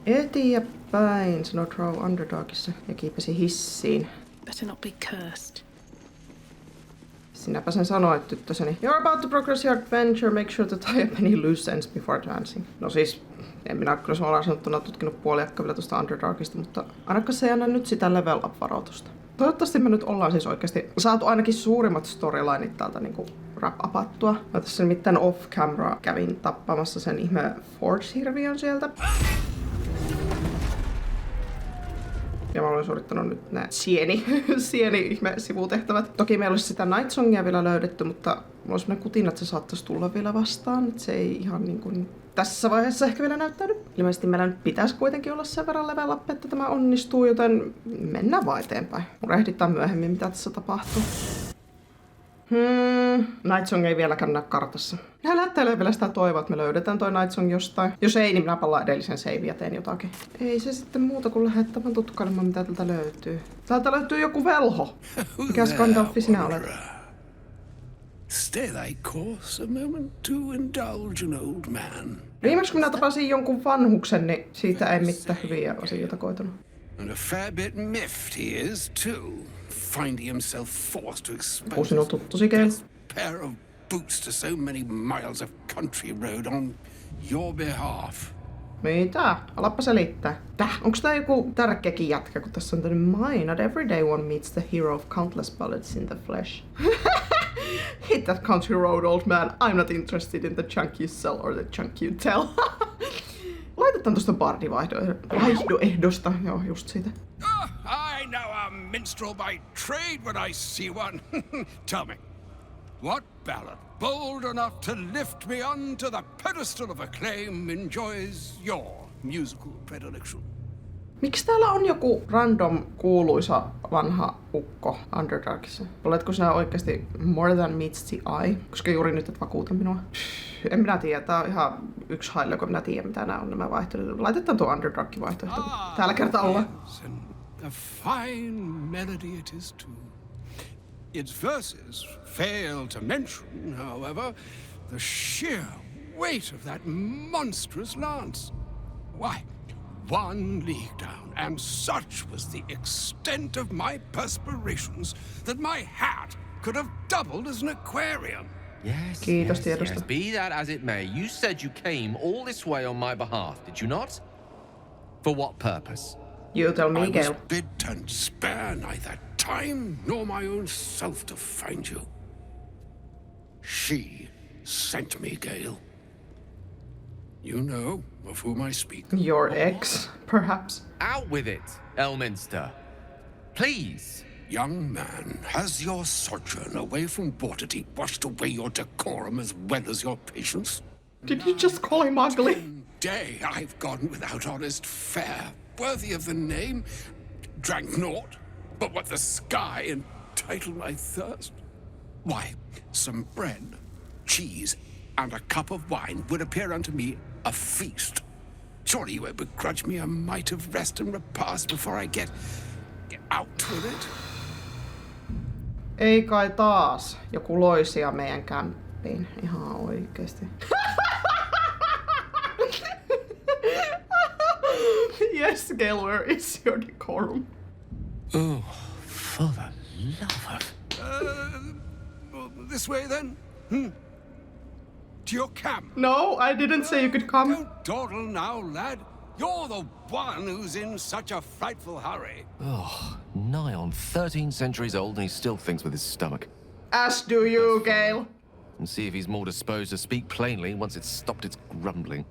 Eteenpäin, sanoi Drow Underdogissa ja kiipesi hissiin. Better not be cursed. Sinäpä sen sanoit, tyttöseni. You're about to progress your adventure, make sure to tie up any loose ends before advancing. No siis, en minä kyllä suoraan sanottuna tutkinut puoliakka vielä tuosta Underdarkista, mutta ainakaan se ei anna nyt sitä level up-varoitusta. Toivottavasti me nyt ollaan siis oikeasti saatu ainakin suurimmat storylineit täältä niinku wrap-upattua. Mä tässä nimittäin off-camera kävin tappamassa sen ihme Forge-hirviön sieltä. Ja mä olen suorittanut nyt nää sieni-ihme-sivutehtävät. Toki meillä olisi sitä Night Songia vielä löydetty, mutta mulla on semmonen kutina, että se saattaisi tulla vielä vastaan. Että se ei ihan niin kuin tässä vaiheessa ehkä vielä näyttänyt. Ilmeisesti meillä nyt pitäisi kuitenkin olla sen verran level up, että tämä onnistuu, joten mennään vaan eteenpäin. Murehditaan myöhemmin, mitä tässä tapahtuu. Night Song ei vieläkään näy kartassa. Minä lähtee vielä sitä toivoa, että me löydetään toi Night Song jostain. Jos ei, niin minä palaan edellisen save ja teen jotakin. Ei se sitten muuta kuin lähettämään tutkailemaan, mitä täältä löytyy. Täältä löytyy joku velho. Mikäs Gandalfi sinä olet? Stay thy course a moment to indulge an old man. Viimeksi kun minä tapasin jonkun vanhuksen, niin siitä ei mitään hyviä asioita koitunut. And a fair bit miffed he is too, finding himself forced to expose his pair of boots to so many miles of country road on your behalf. Mitä? Alappa selittää. Onks tää joku tärkeäkin jätkä, kun tässä on tämmönen mine? Not every day one meets the hero of countless bullets in the flesh. Hit that country road, old man. I'm not interested in the junk you sell or the junk you tell. Laitetaan tosta bardivaihdoehdosta. Joo, just siitä. I know a minstrel by trade when I see one. Tell me, what ballad, bold enough to lift me onto the pedestal of acclaim, enjoys your musical predilection? Miksi täällä on joku random kuuluisa vanha ukko Underdarkissa? Oletko sinä oikeasti more than meets the eye? Koska juuri nyt et vakuuta minua. En minä tiedä, tää on ihan yksi haille, kun minä tiedän mitä nämä on nämä vaihtoehdot. Laitetaan tuo Underdarkin vaihtoehto. Täällä kertaa ollaan. A fine melody it is too. Its verses fail to mention, however, the sheer weight of that monstrous lance. Why, 1 league down, and such was the extent of my perspirations that my hat could have doubled as an aquarium. Yes, Kiitos tiedosta. yes. Be that as it may, you said you came all this way on my behalf, did you not? For what purpose? You tell me, Gale. I was bid and spare neither time nor my own self to find you. She sent me, Gale. You know of whom I speak. Your ex, perhaps. Out with it, Elminster. Please. Young man, has your sojourn away from Waterdeep washed away your decorum as well as your patience? Did you just call him ugly? Day I've gone without honest fare, worthy of the name, drank naught, but what the sky entitled my thirst. Why, some bread, cheese, and a cup of wine would appear unto me a feast. Surely you won't begrudge me a mite of rest and repast before I get out with it. Ei kai taas joku loisia meidän kämppiin. Ihan oikeesti. Yes, Gale, where is your decorum? Oh, for the love of... This way then? To your camp? No, I didn't say you could come. Don't dawdle now, lad. You're the one who's in such a frightful hurry. Oh, nigh on 13 centuries old and he still thinks with his stomach. As do you, Gale. And see if he's more disposed to speak plainly once it's stopped its grumbling.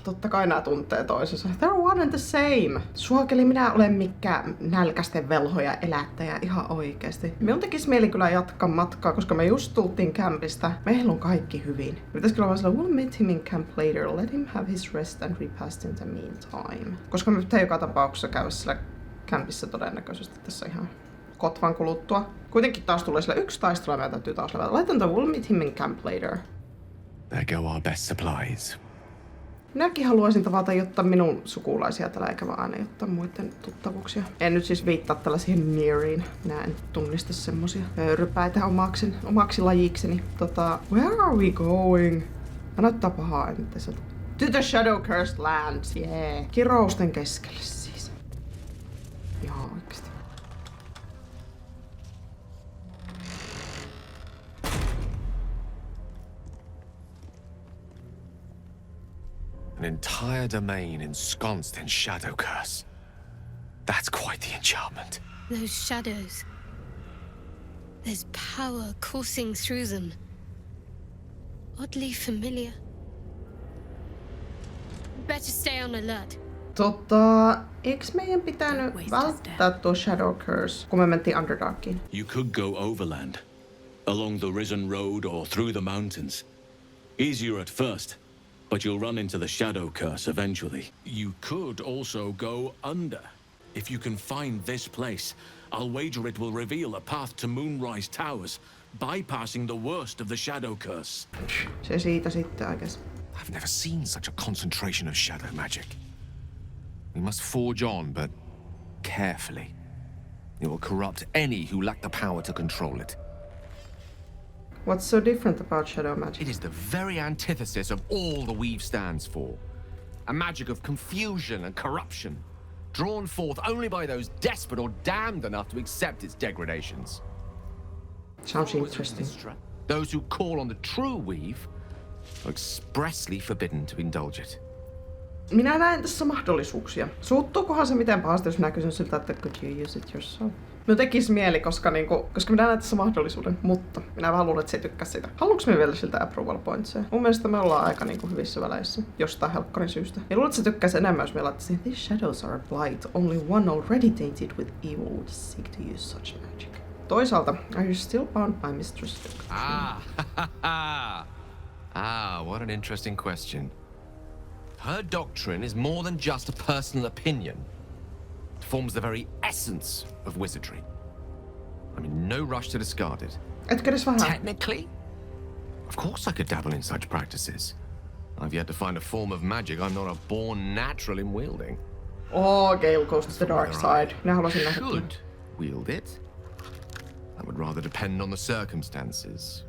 Totta kai nää tuntee toisensa. They're one and the same. Suokeli minä olen mikään nälkäisten velhoja elättäjä ihan oikeesti. Minun tekis mieli kyllä jatkaa matkaa, koska me just tultiin campista. Meillä on kaikki hyvin. Pitäis kyllä vaan sanoa, we'll meet him in camp later. Let him have his rest and repast in the meantime. Koska me pitää joka tapauksessa käydä siellä campissa todennäköisesti tässä ihan kotvan kuluttua. Kuitenkin taas tulee sillä yksi taistelu ja meidän täytyy taas levätä. Laitan we'll meet him in camp later. There go our best supplies. Minäkin haluaisin tavata jotta minun sukulaisia täällä, eikä vaan aina jotta muiden tuttavuuksia. En nyt siis viittaa tällaisiin neariin. Minä en tunnista semmosia rypäitä omaksi lajikseni. Where are we going? Mä näyttää pahaa, en tässä To the shadow-cursed lands, yeah. Kirousten keskelle siis. Ihan oikeesti. An entire domain ensconced in shadow curse. That's quite the enchantment. Those shadows. There's power coursing through them. Oddly familiar. Better stay on alert. Eiks meidän pitänyt välttää tuo Shadow Curse, kun me mentiin Underdarkiin? You could go overland, along the Risen Road or through the mountains. Easier at first, but you'll run into the Shadow Curse eventually. You could also go under. If you can find this place, I'll wager it will reveal a path to Moonrise Towers, bypassing the worst of the Shadow Curse. Se siitä sitten, I guess. I've never seen such a concentration of shadow magic. We must forge on, but carefully. It will corrupt any who lack the power to control it. What's so different about shadow magic? It is the very antithesis of all the weave stands for. A magic of confusion and corruption, drawn forth only by those desperate or damned enough to accept its degradations. Sounds interesting. Those who call on the true weave are expressly forbidden to indulge it. Minä näen tässä mahdollisuuksia. Suuttuukohan se miten pahasti, jos minä kysyn siltä, että could you use it yourself? Minun tekisi mieli, koska minä näen tässä mahdollisuuden, mutta minä vähän luulen, että se ei tykkää sitä. Haluanko me vielä siltä approval pointsia? Mun mielestä me ollaan aika hyvissä väleissä, jostain helkkarin syystä. Ja luulen, että se tykkäisi enemmän, jos me laittaisiin these shadows are a blight, only one already tainted with evil would seek to use such magic. Toisaalta, are you still bound by mistress? What an interesting question. Her doctrine is more than just a personal opinion. It forms the very essence of wizardry. I'm in no rush to discard it. Etkö edes vähän? Technically, of course I could dabble in such practices. I've yet to find a form of magic I'm not a born natural in wielding. Oh, Gale goes to the dark side. Minä haluaisin nähdä. Should wield it. That would rather depend on the circumstances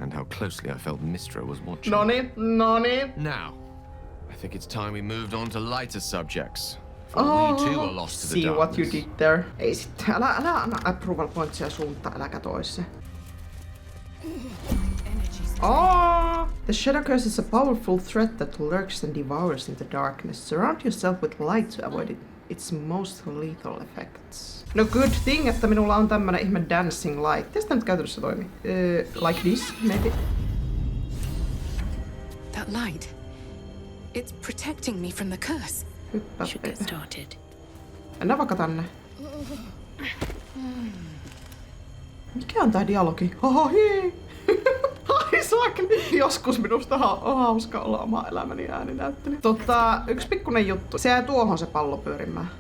and how closely I felt Mistra was watching. Noni. Now, I think it's time we moved on to lighter subjects. We too are lost to the See darkness. what you did there. Ei sitten. Älä anna approval pointsia suuntaan, äläkä toisse. The shadow curse is a powerful threat that lurks and devours in the darkness. Surround yourself with light to avoid its most lethal effects. No good thing, että minulla on tämmönen ihme dancing light. Miten sitä nyt käytännössä toimii? Like this, maybe? That light. It's protecting me from the curse. Hyppää, Should get started. Mennään vaikka tänne. Mikä on tää dialogi? Hei! Ai saakeli! Joskus minusta on hauska olla oma elämäni ääninäyttely. Yksi pikkunen juttu. Se jää tuohon se pallo pyörimään.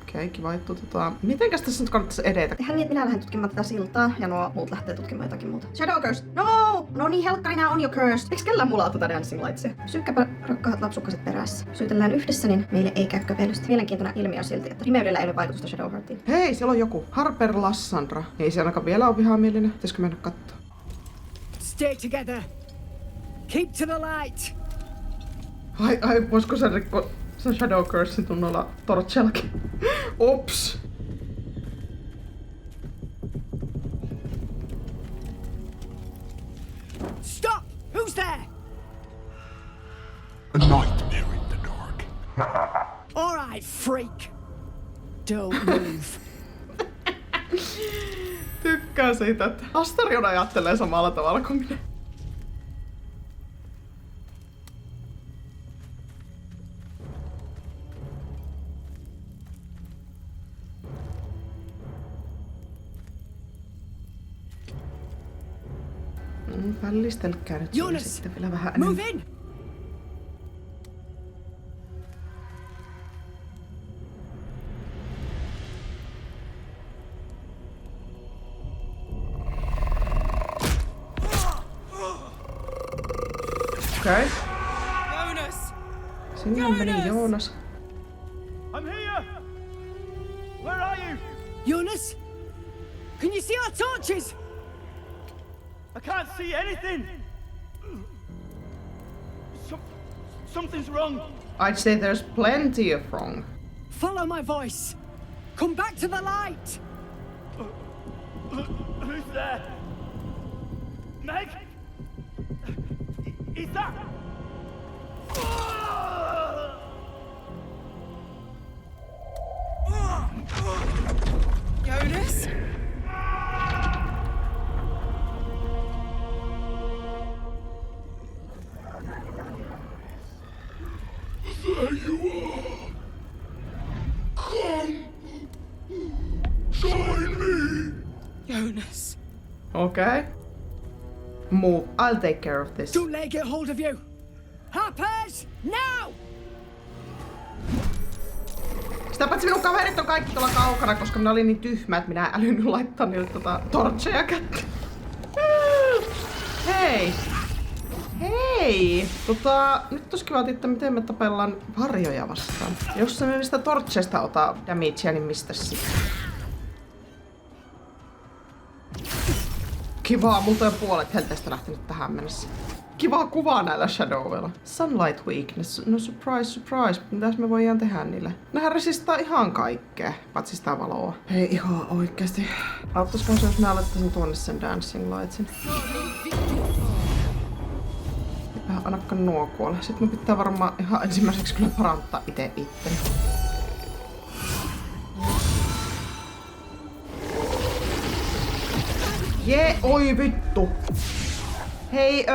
Okei, kiva juttu. Mitenkäs tässä nyt kannattaisi edetä? Tehän niin, että minä lähden tutkimaan tätä siltaa ja nuo muut lähtee tutkimaan jotakin muuta. Shadow Curse! No! No niin, helkkari, nää on jo cursed. Eiks kellään mulla tätä Dancing Lightsia? Pysykääpä rakkaat lapsukkaset perässä. Syytellään yhdessä, niin meille ei käy köpeilystä. Mielenkiintoinen ilmiö on silti, että rimeydellä ei ole vaikutusta Shadowheartiin. Hei, siellä on joku. Harper Lassandra. Ei se ainakaan vielä ole vihamielinen. Pitäisikö mennä kattoo? Stay together. Keep to the light. Ai, voisiko se rikko se Shadow Cursein tunnolla Torchellakin? Ops! Stop! Who's there? A nightmare in the dark. All right, freak. Don't move. Tykkää siitä, että Astarion ajattelee samalla tavalla kuin minä. Vällistelkää nyt sitten vielä vähän enemmän. Move in! Okei. Jonas! Sinne meni Joonas. I'm here! Where are you? Jonas? Can you see our torches? I can't see anything! Something's wrong. I'd say there's plenty of wrong. Follow my voice. Come back to the light. Who's there? Meg? Is that? Jonas? There you are. Come. Join me. Jonas. Okay. Move. I'll take care of this. Don't let it get hold of you. Harpers, now! Sitä paitsi minun kaverit on kaikki tuolla kaukana, koska minä olin niin tyhmä, että minä älynyt laittaa niille torcheja kättä. Hei! Hei! Nyt olisi kiva tietää, miten me tapellaan varjoja vastaan. Jos me mistä torcheista ota damagea, niin mistä sitten? Kivaa, multa on puolet helteistä lähtenyt tähän mennessä. Kivaa kuvaa näillä shadowilla. Sunlight weakness. No surprise, surprise. Mitäs me voidaan tehdä niille? Nähän resistaa ihan kaikkea, paitsi sitä valoa. Hei ihan oikeesti. Auttaisiko se, jos mä alettaisin tuonne sen dancing lightsin? Annappa nuo kuolle. Sitten mun pitää varmaan ihan ensimmäiseksi kyllä parantaa itteni. Jee, oi vittu! Hei,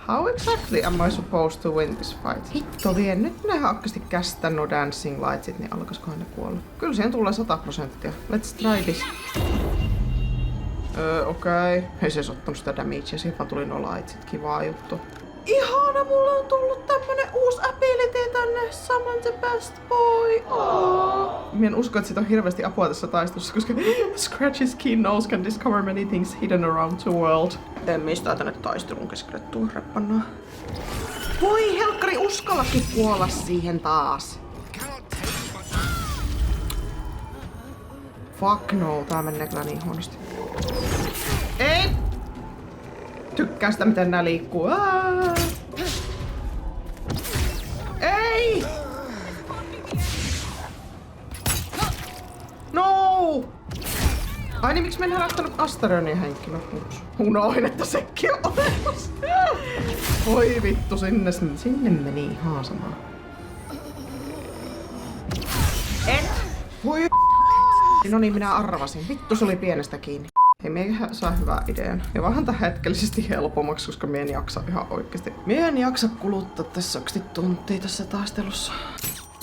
how exactly am I supposed to win this fight? Hitto vie, nyt ne hakkaasti kästää nuo dancing lightsit, niin alkaiskohan ne kuolla? Kyllä siihen tulee 100%. Let's try this. Okei. Ei se ottanut sitä damagea, siihen vaan tuli nuo lightsit. Kivaa juttu. Ihana, mulla on tullut tämmönen uusi ability tänne. Summon the best boy. Mä en usko, että siitä on hirveästi apua tässä taistelussa, koska Scratch's keen nose can discover many things hidden around the world. En mistä tänne taistelun keskelle tuu reppannaa. Voi helkkari, uskallakin kuolla siihen taas. Fuck no, tää menee kyllä niin huonosti. Ei! Tykkää sitä, miten nää liikkuu. Ei! No! Ai niin, miksi mä en herättänyt Asterionin henkilö? Unoin, että sekin on olemassa. Voi vittu, sinne meni ihan samaa. Et! Voi no niin, minä arvasin. Vittu, se oli pienestä kiinni. Hei, me ei saa hyvää idean. Ja vähän tää hetkellisesti helpommaksi, koska mie en jaksa ihan oikeesti. Mie en jaksa kuluttaa tässä 20 tuntia tässä taistelussa.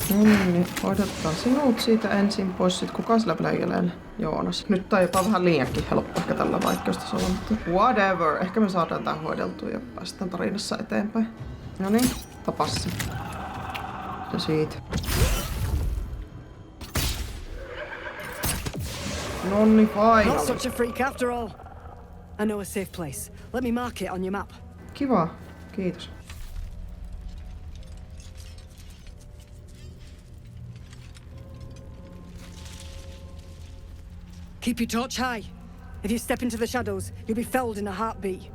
No niin, hoidetaan sinut siitä ensin pois. Sit kuka sillä vielä jäljellä? Joonas. Nyt tää on jopa vähän liiankin helppo ehkä tällä vaikeustasolla, mutta whatever. Ehkä me saadaan tää hoideltua ja päästään tarinassa eteenpäin. No niin, tapassa. Ja siitä. Nonni, finally. Not such a freak after all. I know a safe place. Let me mark it on your map. Kiva. Kiitos. Keep your torch high. If you step into the shadows, you'll be felled in a heartbeat.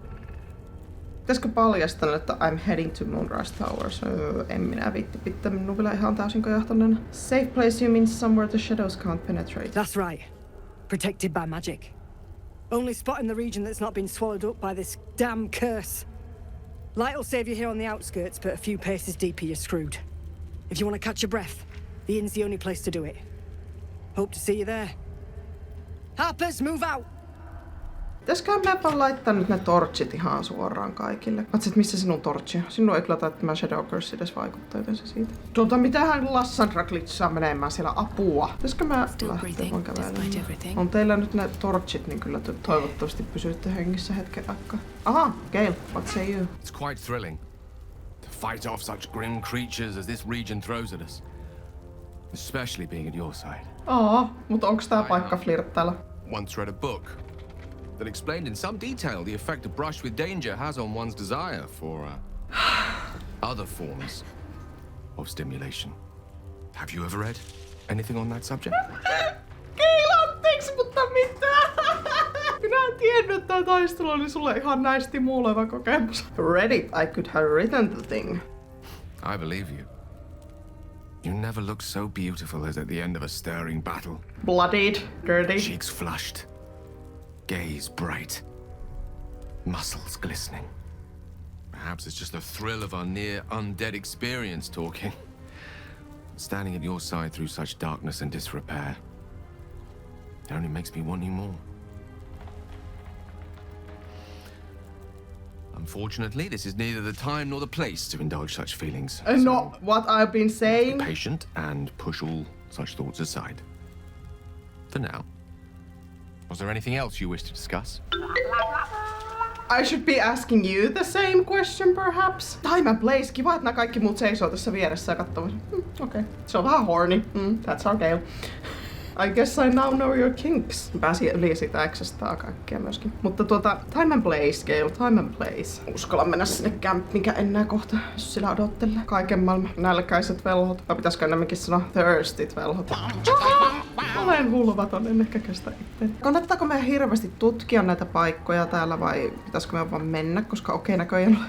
Pitäisikö paljastaa, että I'm heading to Moonrise Towers? En minä viitti pitää minun vielä ihan täysin kajahtaneena. Safe place you mean somewhere the shadows can't penetrate. That's right. Protected by magic. Only spot in the region that's not been swallowed up by this damn curse. Light'll save you here on the outskirts, but a few paces deeper you're screwed. If you want to catch your breath, the inn's the only place to do it. Hope to see you there. Harpers, move out! Pitäisikään me vaan laittaa nyt ne torchit ihan suoraan kaikille. Patsit, missä sinun torchi on? Sinun ei kyllä tämä Shadow Curse edes vaikuttaa yleensä siitä. Mitähän Lassandra glitchaa menemään siellä apua? Pitäisikö mä lähteä vaan kävelemään? On teillä nyt ne torchit, niin kyllä toivottavasti pysytte hengissä hetken aikaa. Aha, Gale, what say you? It's quite thrilling to fight off such grim creatures as this region throws at us. Especially being at your side. Mutta onks tää paikka flirttailla? Once read a book that explained in some detail the effect a brush with danger has on one's desire for other forms of stimulation. Have you ever read anything on that subject? Gale, anteeksi, mutta mitä? Minä en tiennyt, että tää taistelu oli sulle ihan näisti muuleva kokemus. Read it, I could have written the thing. I believe you. You never looked so beautiful as at the end of a stirring battle. Bloodied, dirty. Cheeks flushed, gaze bright, muscles glistening. Perhaps it's just the thrill of our near undead experience talking. Standing at your side through such darkness and disrepair. It only makes me want you more. Unfortunately, this is neither the time nor the place to indulge such feelings. Not what I've been saying. Be patient and push all such thoughts aside. For now. Was there anything else you wish to discuss? I should be asking you the same question, perhaps. Time and place. Kiva, että nämä kaikki muut seisoo tässä vieressä ja katsoo. Okei. Se on vähän horny. That's okay. I guess I now know your kinks. Pääsi yli sitä X:stä kaikkea myöskin. Mutta time and place, Gale. Time and place. Uskalla mennä sinne campinkä enää kohta, jos sillä odottelee. Kaiken maailman nälkäiset velhot. Vai pitäisikö enemmänkin sanoa thirstit velhot? Olen hulvaton, en ehkä kestä itse. Kannattaako meidän hirveästi tutkia näitä paikkoja täällä vai pitäisikö me vaan mennä? Koska näköjään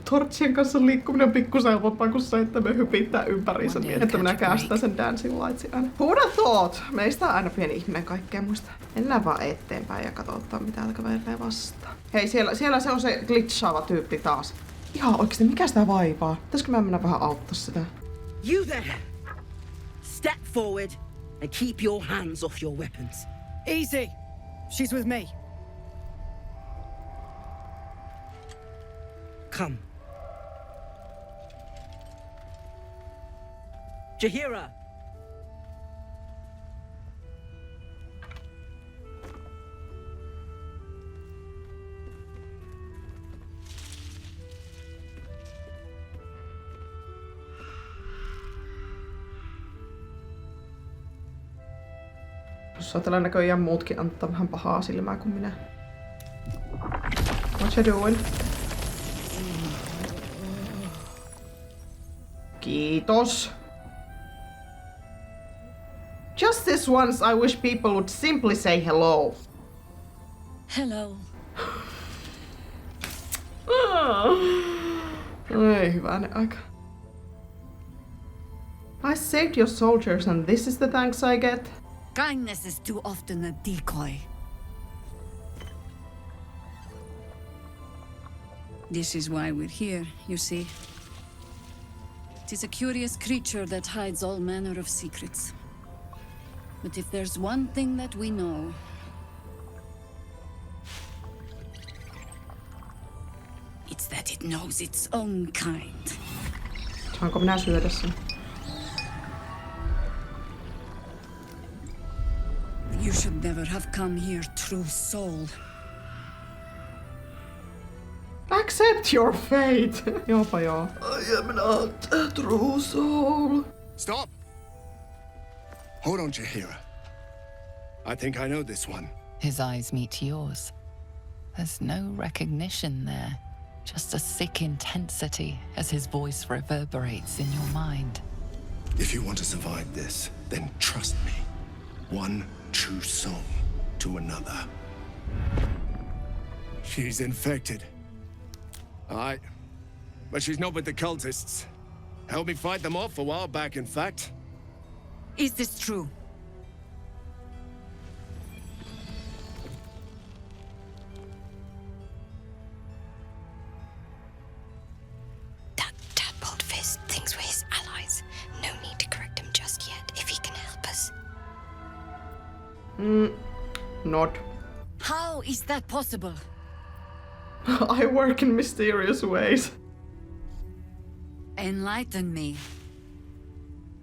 tortsien kanssa liikkuminen on pikkusen helpompaa kuin se, että me hypittää ympäriinsä niin, että minä käästän sen dancing lightsin aina. Who'd have thought? Meistä on aina pieni ihmeen kaikkea muista. Mennään vaan eteenpäin ja katsotaan mitä täältä kävelee vastaan. Hei, siellä se on se glitchaava tyyppi taas. Ihan oikeesti, mikä sitä vaivaa? Pitäisikö mä mennä vähän auttaa sitä? You there! Step forward and keep your hands off your weapons. Easy. She's with me. Come. Jahira! Sotilaan näköjään muutkin antaa vähän pahaa silmää kuin minä. What you doing? Kiitos. Just this once I wish people would simply say hello. Hello. Ei hyvänen aika. I saved your soldiers and this is the thanks I get. Kindness is too often a decoy. This is why we're here, you see. It is a curious creature that hides all manner of secrets. But if there's one thing that we know, it's that it knows its own kind. Saanko minä syödä sen? You should never have come here, true soul. Accept your fate. Jopa joo. I am not a true soul. Stop! Hold on, Jahira. I think I know this one. His eyes meet yours. There's no recognition there. Just a sick intensity as his voice reverberates in your mind. If you want to survive this, then trust me. One true soul to another. She's infected. But she's not with the cultists. Helped me fight them off a while back, in fact. Is this true? That tadpole fist thinks we're his allies. No need to correct him just yet, if he can help us. Not. How is that possible? I work in mysterious ways. Enlighten me.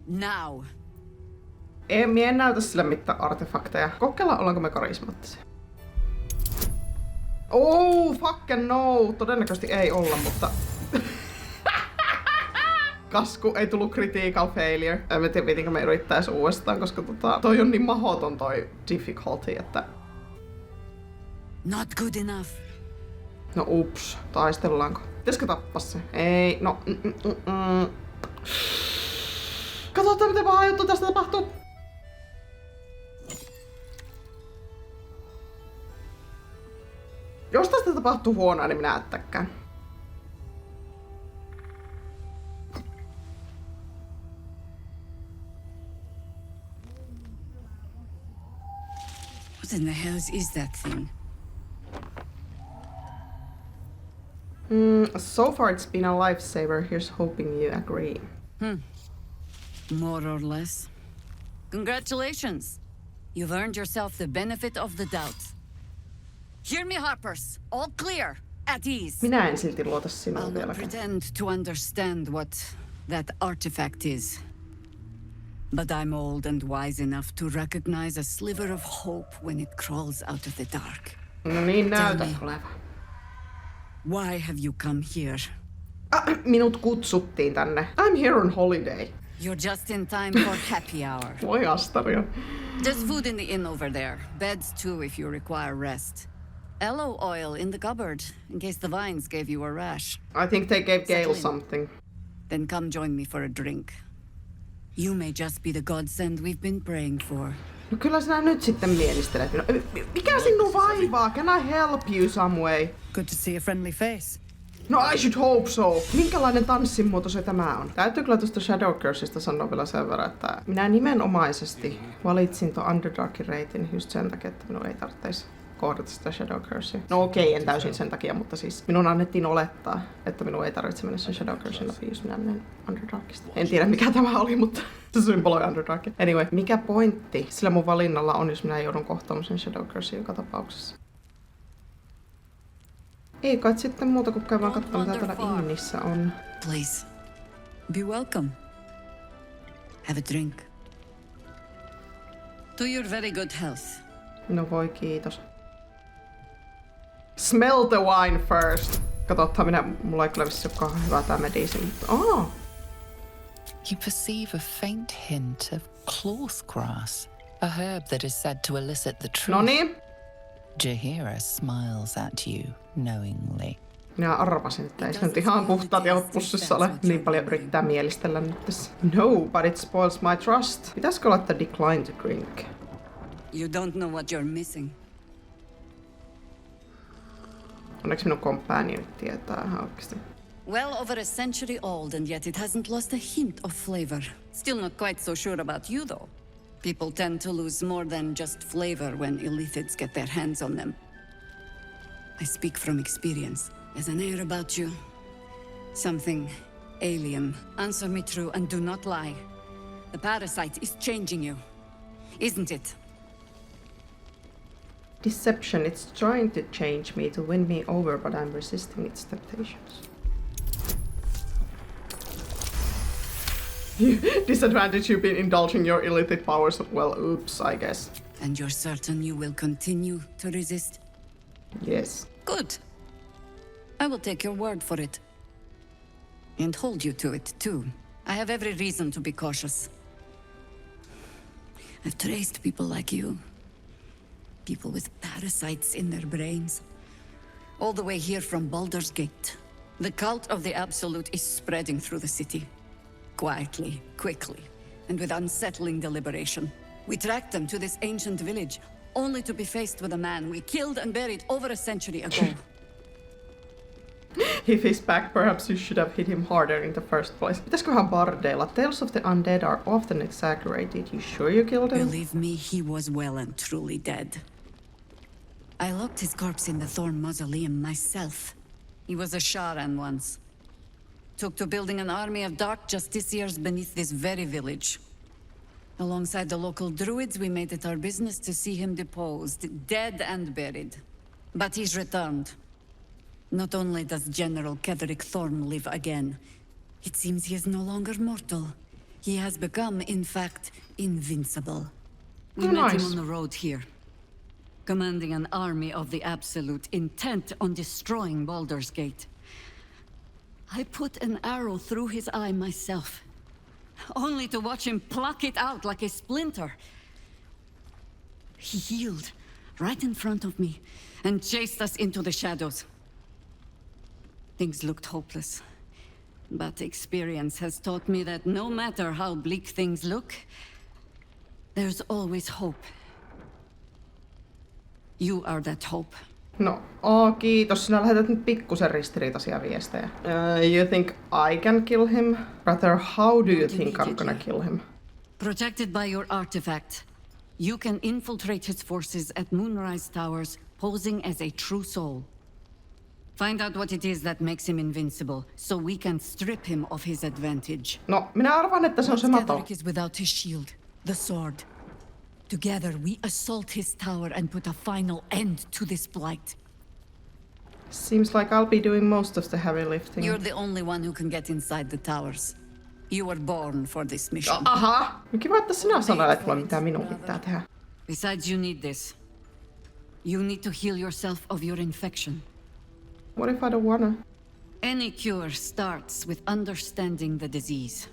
Now. Mie en näytä sille mitään artefakteja. Kokeillaan, ollaanko me karismaattisia. Oh, fucking no! Todennäköisesti ei olla, mutta... Kasku, ei tullut critical failure. En tiedä, viitinkö me yrittäis uudestaan, koska toi on niin mahoton toi difficulty, että... Not good enough. No ups, taistellaanko? Pitäisikö tappaa se? Ei, no... Katsotaan, miten paha juttu tästä tapahtuu. Jos tästä tapahtuu huonoa, niin minä ättäkkään. What in the hell is that thing? So far it's been a lifesaver. Here's hoping you agree. More or less. Congratulations. You've earned yourself the benefit of the doubt. Hear me, Harpers. All clear. At ease. Minä en silti luota I'll sinuun not vieläkään. pretend to understand what that artifact is. But I'm old and wise enough to recognize a sliver of hope when it crawls out of the dark. No niin näytät Tell me. olevan. Why have you come here? Minut kutsuttiin tänne. I'm here on holiday. You're just in time for happy hour. Voi Astaria. There's food in the inn over there. Beds too if you require rest. Aloe oil in the cupboard, in case the vines gave you a rash. I think they gave Gale Settle in. something. Then come join me for a drink. You may just be the godsend we've been praying for. No kyllä sinä nyt sitten mielistelet. No, mikä sinun vaivaa? Can I help you some way? Good to see a friendly face. No I should hope so. Minkälainen tanssimuoto se tämä on? Täytyy kyllä tuosta Shadow Curseista sanoa vielä sen verran, että minä nimenomaisesti valitsin tuon Underdarkin reitin just sen takia, että minun ei tarvitsisi kohdata sitä Shadow Cursea. No okei, en täysin sen takia, mutta siis minun annettiin olettaa, että minun ei tarvitse mennä sen Shadow Cursein läpi, jos minä menen Underdarkista. En tiedä mikä tämä oli, mutta se symboloi Underdarkia. Anyway, mikä pointti sillä mun valinnalla on, jos minä joudun kohtaamaan sen Shadow Cursein joka tapauksessa? Ei kai sitten muuta kuin käydään katsomaan, mitä täällä innissä on. Please, be welcome. Have a drink. To your very good health. No voi kiitos. Smell the wine first. Katsotaan, mulla ei kyllä vissi olekaan hyvä tää medicine, mutta You perceive a faint hint of cloth grass, a herb that is said to elicit the truth. Noniin. Jaheira smiles at you knowingly. Minä arvasin, että ei se nyt ihan puhtaat jauhot pussissa ole. Niin paljon yrittää mielistellä nyt tässä. No, but it spoils my trust. Pitäisikö laittaa decline to drink? You don't know what you're missing. Onneksi minun companionit tietää ihan oikeesti. Well over a century old, and yet it hasn't lost a hint of flavor. Still not quite so sure about you, though. People tend to lose more than just flavor when illithids get their hands on them. I speak from experience. There's an air about you. Something alien. Answer me true and do not lie. The parasite is changing you, isn't it? Deception, it's trying to change me to win me over, but I'm resisting its temptations. Disadvantage, you've been indulging your illicit powers. Well, oops, I guess. And you're certain you will continue to resist? Yes. Good. I will take your word for it. And hold you to it, too. I have every reason to be cautious. I've traced people like you. People with parasites in their brains. All the way here from Baldur's Gate. The cult of the Absolute is spreading through the city. Quietly, quickly, and with unsettling deliberation. We tracked them to this ancient village, only to be faced with a man we killed and buried over a century ago. If he's back, perhaps you should have hit him harder in the first place. Pitäisiköhän bardeilla? Tales of the undead are often exaggerated. You sure you killed him? Believe me, he was well and truly dead. I locked his corpse in the Thorn Mausoleum myself. He was a Sharan once. Took to building an army of dark justiciars beneath this very village. Alongside the local druids, we made it our business to see him deposed, dead and buried. But he's returned. Not only does General Ketherick Thorn live again, it seems he is no longer mortal. He has become, in fact, invincible. We met him on the road here, commanding an army of the Absolute, intent on destroying Baldur's Gate. I put an arrow through his eye myself, only to watch him pluck it out like a splinter. He healed right in front of me and chased us into the shadows. Things looked hopeless, but experience has taught me that no matter how bleak things look, there's always hope. You are that hope. No, kiitos. Sinä lähetät nyt pikkusen ristiriitaisia viestejä. You think I can kill him? Rather, how do you think I'm gonna kill him? Protected by your artifact, you can infiltrate his forces at Moonrise Towers, posing as a true soul. Find out what it is that makes him invincible, so we can strip him of his advantage. No, minä arvan, että se on se mato. Godric is without his shield, the sword. Together we assault his tower and put a final end to this blight. Seems like I'll be doing most of the heavy lifting. You're the only one who can get inside the towers. You were born for this mission. Aha! Kiva, että sinä sanoit mulle, mitä minun pitää tehdä. Besides, you need this. You need to heal yourself of your infection. What if I don't wanna? Any cure starts with understanding the disease.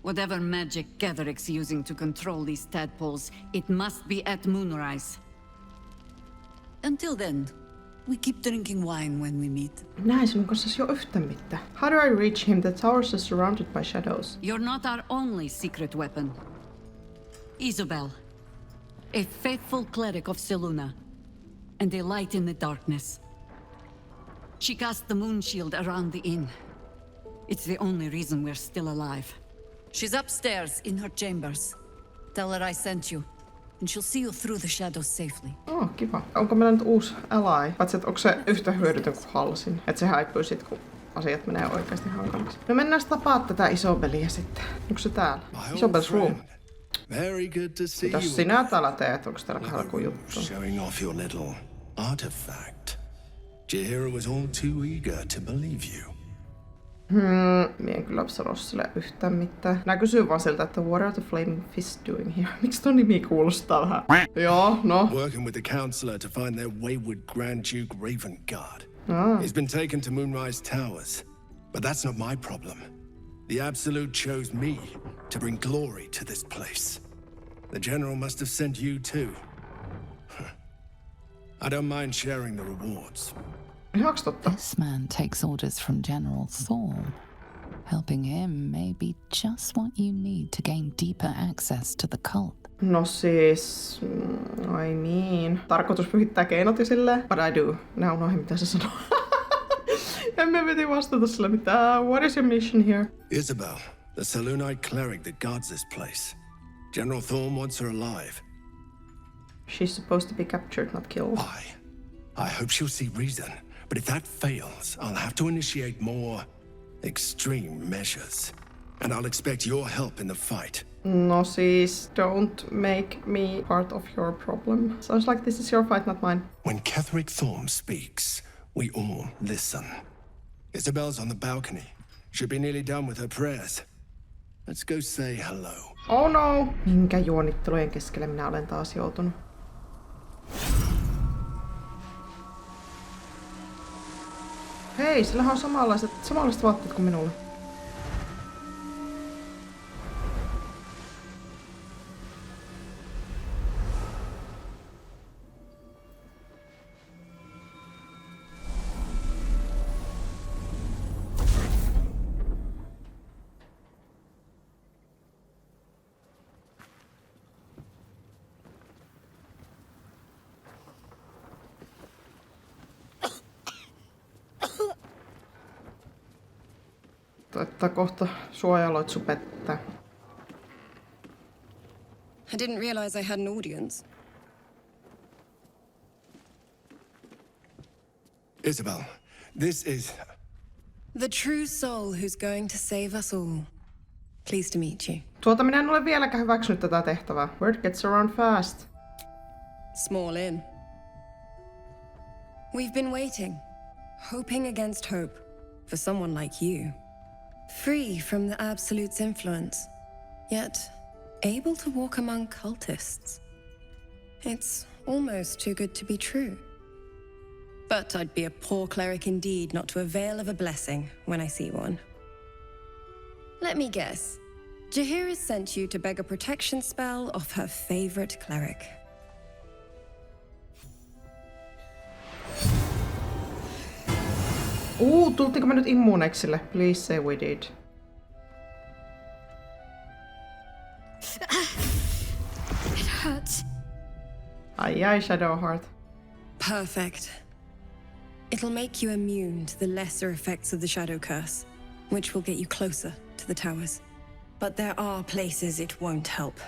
Whatever magic Godric's using to control these tadpoles, it must be at Moonrise. Until then, we keep drinking wine when we meet. Näin sinun kanssasi jo yhtä mitään. How do I reach him? The towers are surrounded by shadows. You're not our only secret weapon. Isabel, a faithful cleric of Selûne, and a light in the darkness. She cast the moon shield around the inn. It's the only reason we're still alive. She's upstairs in her chambers. Tell her I sent you, and she'll see you through the shadows safely. Kiva. Onko meillä nyt uusi ally? Paitsi, että onko se yhtä hyödytön kuin Halsin? Että se häipyy sit, kun asiat menee oikeasti hankaliksi. No mennään tapaa tätä Isobeliä sitten. Onko se täällä? Isobel's room. Very good to see Mitäs sinä täällä teet? Onko täällä kahden kuin juttu? Showing off your little artifact. Jahira was all too eager to believe you. Mie en kyllä sano sille yhtään mitään. Nää kysyy vaan siltä, että what are the flaming fists doing here? Miksi ton nimi kuulostaa vähän? Joo, no. Working with the counselor to find their wayward Grand Duke Ravengard. He's been taken to Moonrise Towers. But that's not my problem. The Absolute chose me to bring glory to this place. The General must have sent you too. I don't mind sharing the rewards. This man takes orders from General Thorm. Helping him may be just what you need to gain deeper access to the cult. No siis, I mean, tarkoitus pyhittää keinot ja silleen. But I do. Nää unohdin, mitä se sanoo. Emme piti vastata sille mitään. What is your mission here? Isabel, the Selûnite cleric that guards this place. General Thorm wants her alive. She's supposed to be captured, not killed. I hope she'll see reason. But if that fails, I'll have to initiate more extreme measures. And I'll expect your help in the fight. No siis, don't make me part of your problem. Sounds like this is your fight, not mine. When Ketheric Thorm speaks, we all listen. Isabel's on the balcony. Should be nearly done with her prayers. Let's go say hello. Oh no! Minkä juonittelujen keskelle minä olen taas joutunut? Hei, sillähän on samanlaiset vaatteet kuin minulla. Että kohta suojaloitsu pettää. I didn't realize I had an audience. Isabel, this is... The true soul who's going to save us all. Pleased to meet you. Minä en ole vieläkään hyväksynyt tätä tehtävää. Word gets around fast. Small inn. We've been waiting, hoping against hope, for someone like you. Free from the Absolute's influence, yet able to walk among cultists. It's almost too good to be true. But I'd be a poor cleric indeed not to avail of a blessing when I see one. Let me guess. Jahira sent you to beg a protection spell off her favorite cleric. Tultiinko me nyt immuuneksille? Please say we did. It hurts. Ai Shadowheart. Perfect. It'll make you immune to the lesser effects of the shadow curse, which will get you closer to the towers. But there are places it won't help.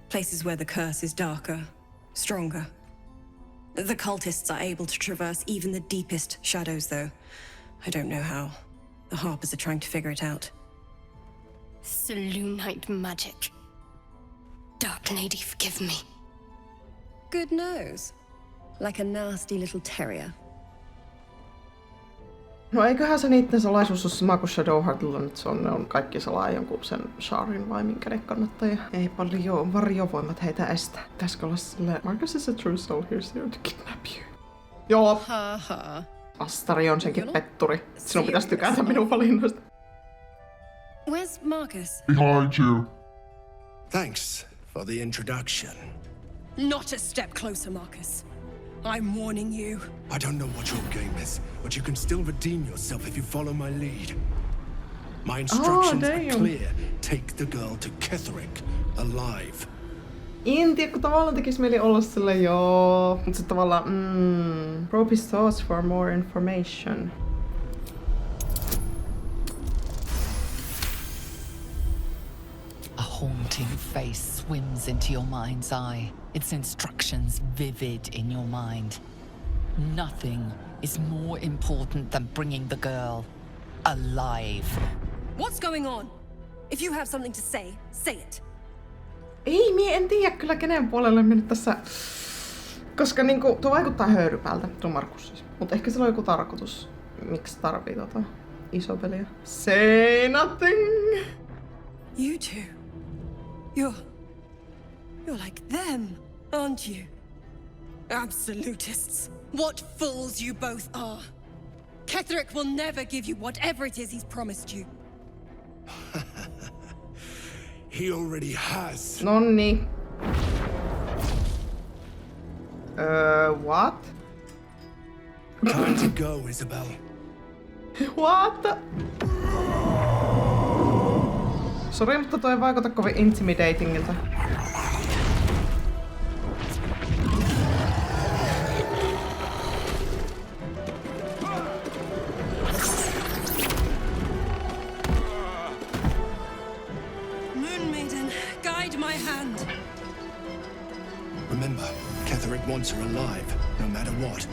Places where the curse is darker, stronger. The cultists are able to traverse even the deepest shadows, though. I don't know how. The Harpers are trying to figure it out. Selûnite magic. Dark Lady, forgive me. Good nose. Like a nasty little terrier. No eiköhän se niitten salaisuus ole sama kuin Shadowheartilla nyt se on. Ne on kaikki salaa jonkun sen Sharin vai minkä ne kannattaa. Ja ei paljon varjovoimat heitä estä. Pitäisikö olla silleen, Marcus is a true soul here's here to kidnap you. Joo. Astari on senkin petturi. Sinun pitäisi tykätä minun valinnoista. Where's Marcus? Behind you. Thanks for the introduction. Not a step closer, Marcus. I'm warning you. I don't know what your game is, but you can still redeem yourself if you follow my lead. My instructions are clear. Take the girl to Ketherick alive. En tiedä, kun tavallaan tekis mieli olla silleen joo. Mut sit tavallaan probe his thoughts for more information. A haunting face swims into your mind's eye, its instructions vivid in your mind. Nothing is more important than bringing the girl alive. What's going on? If you have something to say it. Ei, mie en tiedä kyllä kenen puolelle mennyt tässä. Koska niinku, tuo vaikuttaa höyrypältä, tuo Markus siis. Mut ehkä sillä on joku tarkoitus, miksi tarvii isopeliä. Say nothing! You two. You're like them, aren't you? Absolutists. What fools you both are. Ketherick will never give you whatever it is he's promised you. He already has. Nonni. What? Time to go, Isabel. What? Sori, mutta toi ei vaikuta kovin intimidatingilta. Remember, Ketherick wants her alive, no matter what.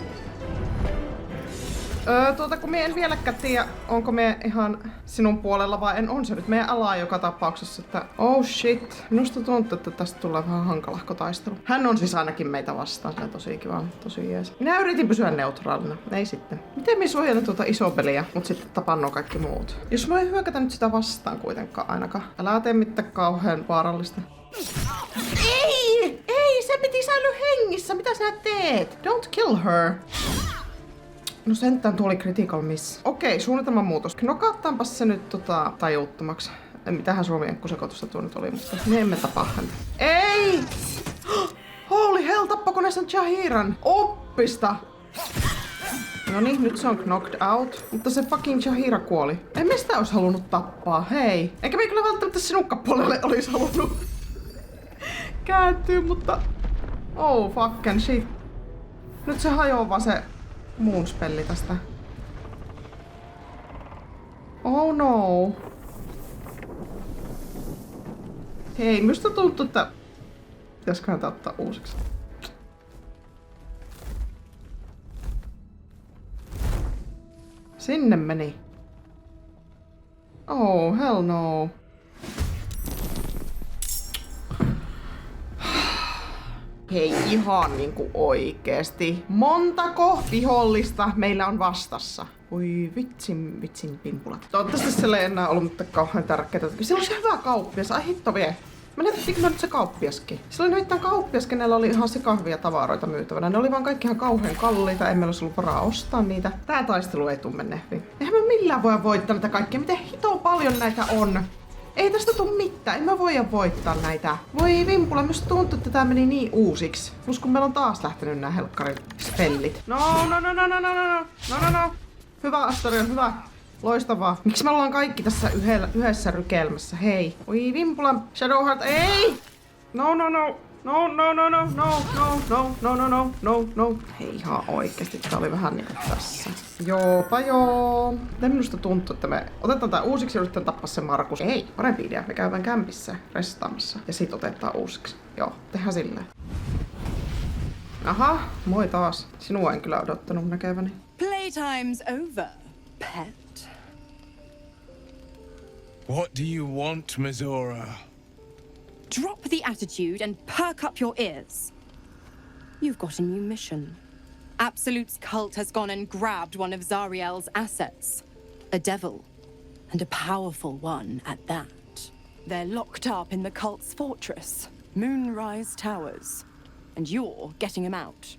Kun mie en vieläkään tiedä, onko me ihan sinun puolella vai en, on se nyt meidän alaa joka tapauksessa, että oh shit, minusta tuntuu, että tästä tulee vähän hankalahko taistelu. Hän on siis ainakin meitä vastaan, se on tosi kiva, tosi jees. Minä yritin pysyä neutraalina, ei sitten. Miten me suojelen tuota isopeliä, mut sitten tapannoo kaikki muut? Jos mä en hyökätä nyt sitä vastaan kuitenkaan ainakaan. Älä tee mitään kauhean vaarallista. Ei, se piti säilyä hengissä, mitä sä teet? Don't kill her. No sentään tuo oli critical miss. Okei, suunnitelman muutos. Knokattaanpas se nyt tajuuttomaksi. Mitähän suomienkkusekoitusta tuo nyt oli, mutta me emme tapaa häntä. Ei! Holy hell, tappako ne sen Jahiran? Oppista! Noniin, nyt se on knocked out. Mutta se fucking Jahira kuoli. En me sitä ois halunnut tappaa, hei. Eikä me kyllä välttämättä sinukkapuolelle olis halunnut kääntyä, mutta... Oh fucking shit. Nyt se hajoaa vaan se muun spelli tästä. Oh no. Hei, minusta tuntuu, että pitäisiköhän tää ottaa uusiksi. Sinne meni. Oh, hell no. Hei, ihan niinku oikeesti. Montako vihollista meillä on vastassa? Oi vitsin pimpulat. Toivottavasti siellä ei enää ollut mitään kauhean tärkeää. Siellä oli se hyvä kauppias, ai hitto vie. Menetettiinkö me nyt se kauppiaskin? Siellä oli nimittäin kauppias, kenellä oli ihan sikahvia tavaroita myytävänä. Ne oli vaan kaikki ihan kauhean kalliita, ei meillä olisi ollut varaa ostaa niitä. Tää taistelu ei tuu mennehviin. Eihän me millään voi voittaa näitä kaikkia, miten hito paljon näitä on. Ei tästä tuu mitään, en mä voi voittaa näitä. Voi vimpula, minusta tuntuu, että tää meni niin uusiksi. Plus kun meillä on taas lähtenyt nää helkkarin spellit. No. Hyvä Astarion, hyvä. Loistavaa. Miksi me ollaan kaikki tässä yhdessä rykelmässä? Hei. Oi vimpula, Shadowheart, ei! No. No. Hei ihan oikeesti, tää oli vähän niinku tässä. Joopa joo. Miten minusta tuntuu, että me otetaan tää uusiksi ja yritetään tappaa se Markus. Ei, parempi idea. Me käydään kämpissä restaamassa ja sit otetaan uusiksi. Joo, tehdään silleen. Aha, moi taas. Sinua en kyllä odottanut näkeväni. Playtime's over, pet. What do you want, Mizora? Drop the attitude and perk up your ears. You've got a new mission. Absolute's cult has gone and grabbed one of Zariel's assets. A devil. And a powerful one at that. They're locked up in the cult's fortress, Moonrise Towers. And you're getting him out.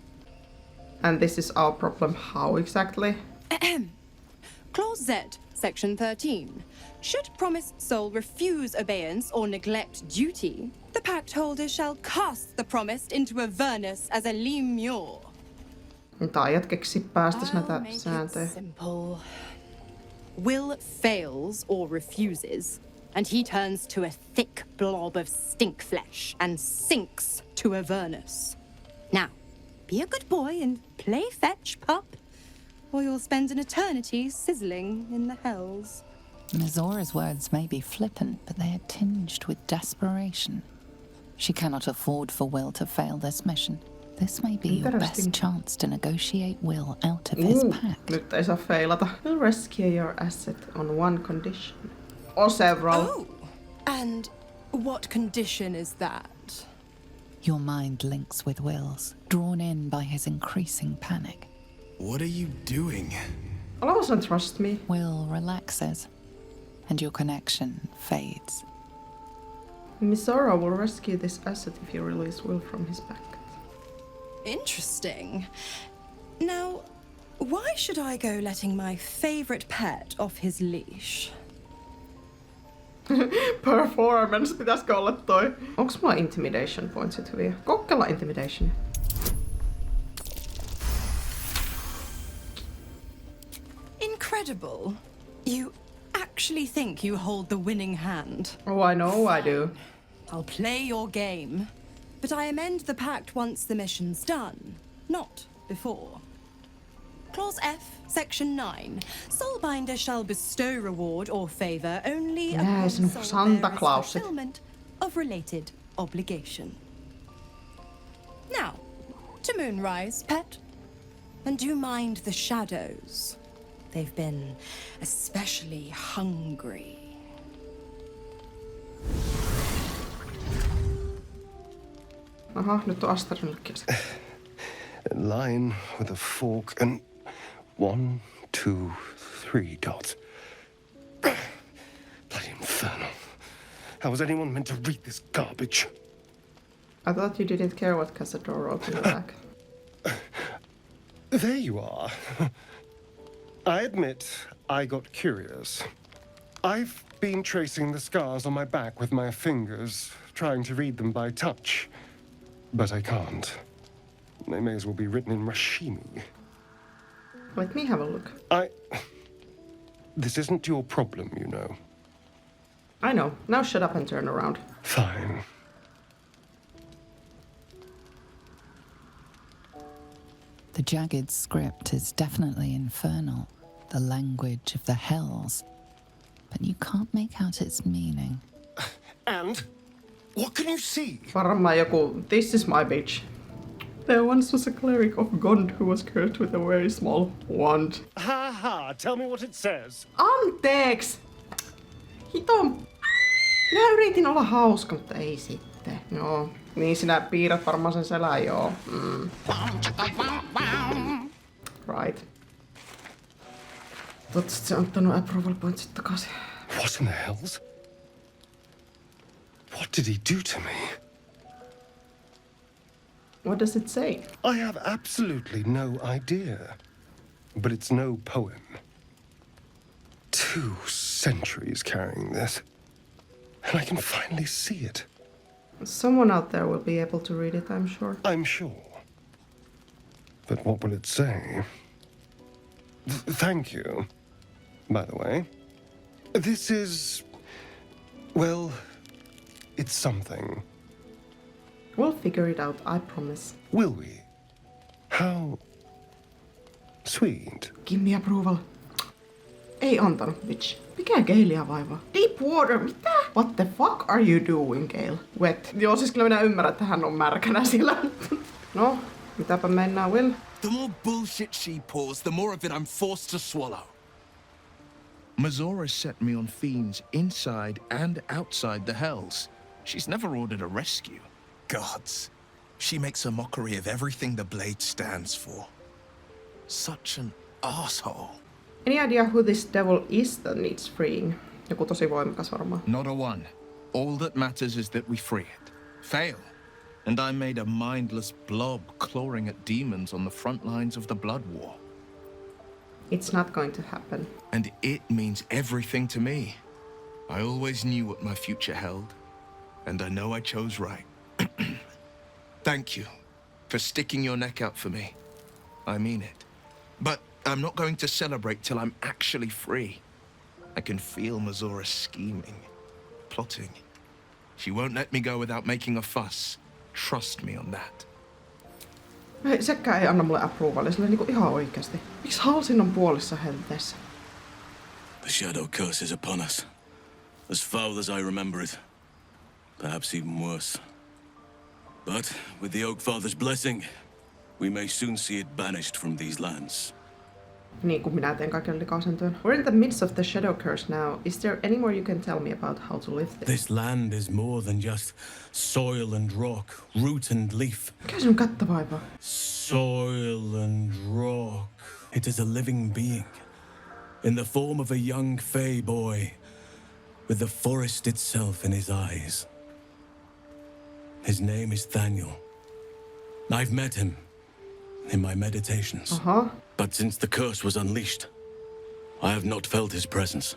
And this is our problem. How exactly? Clause Z, Section 13. Should promised soul refuse obeyance or neglect duty, the pact holder shall cast the promised into Avernus as a lemure. Taijat keksi päästäs näitä sääntöjä. Simple. Will fails or refuses, and he turns to a thick blob of stink flesh and sinks to Avernus. Now, be a good boy and play fetch, pup, or you'll spend an eternity sizzling in the hells. Mizora's words may be flippant, but they are tinged with desperation. She cannot afford for Will to fail this mission. This may be your best chance to negotiate Will out of his pact. Nyt ei saa feilata. We'll rescue your asset on one condition. Or several. Oh, and what condition is that? Your mind links with Will's, drawn in by his increasing panic. What are you doing? All doesn't trust me. Will relaxes, and your connection fades. Mizora will rescue this asset if you release Will from his pact. Interesting. Now, why should I go letting my favorite pet off his leash? Performance, pitäisikö olla toi? Onks mulla intimidation pointsit hyviä? Kokeilla intimidation. Incredible. You actually think you hold the winning hand. Oh, I know I do. I'll play your game. But I amend the pact once the mission's done, not before. Clause F, Section 9. Soulbinder shall bestow reward or favor only upon Santa Claus. fulfillment of related obligation. Now, to Moonrise, pet. And do mind the shadows. They've been especially hungry. Aha, nyt on Asterinillekin se. A line with a fork and 1, 2, 3 dots. Bloody infernal. How was anyone meant to read this garbage? I thought you didn't care what Casador wrote in the back. There you are. I admit I got curious. I've been tracing the scars on my back with my fingers, trying to read them by touch. But I can't. They may as well be written in Rashimi. Let me have a look. This isn't your problem, you know. I know. Now shut up and turn around. Fine. The jagged script is definitely infernal, the language of the hells, but you can't make out its meaning. And? What can you see? Varmaan joku, this is my bitch. There once was a cleric of Gond who was cursed with a very small wand. Ha ha, tell me what it says. Anteeksi! Hiton! Minä yritin olla hauska, mutta ei sitten. Joo. Niin sinä piirrät varmaan sen selän, joo. Right. Toivottavasti se on ottanut approval pointsit takaisin. What in the hells? What did he do to me? What does it say? I have absolutely no idea. But it's no poem. 2 centuries carrying this. And I can finally see it. Someone out there will be able to read it, I'm sure. I'm sure. But what will it say? Thank you, by the way. This is... well, it's something. We'll figure it out, I promise. Will we? How sweet. Give me approval. Ei antanut, bitch. Mikä Galeia vaivaa? Deep water, mitä? What the fuck are you doing, Gale? Wet. Joo, siis kyllä minä ymmärrän, että hän on märkänä siellä. No, mitäpä mennään, Will? The more bullshit she pours, the more of it I'm forced to swallow. Mazora set me on fiends inside and outside the hells. She's never ordered a rescue. Gods. She makes a mockery of everything the blade stands for. Such an asshole. Any idea who this devil is that needs freeing? Joku tosi voimakas varmaan. Not a one. All that matters is that we free it. Fail. And I made a mindless blob clawing at demons on the front lines of the Blood War. It's not going to happen. And it means everything to me. I always knew what my future held. And I know I chose right. Thank you for sticking your neck out for me. I mean it. But I'm not going to celebrate till I'm actually free. I can feel Mazora scheming, plotting. She won't let me go without making a fuss. Trust me on that. Hei, sekään ei anna mulle approvalia, sillä niinku ihan oikeasti. Miksi Halsin on puolissa helteessä? The shadow curse is upon us. As foul as I remember it. Perhaps even worse. But with the Oak Father's blessing, we may soon see it banished from these lands. Niin kuin minä teen kaiken likaisen työn. We're in the midst of the shadow curse now. Is there any more you can tell me about how to live this? This land is more than just soil and rock, root and leaf. Mikä sinun kättä vaivaa? Soil and rock. It is a living being. In the form of a young fey boy. With the forest itself in his eyes. His name is Thaniel. I've met him in my meditations. But since the curse was unleashed, I have not felt his presence.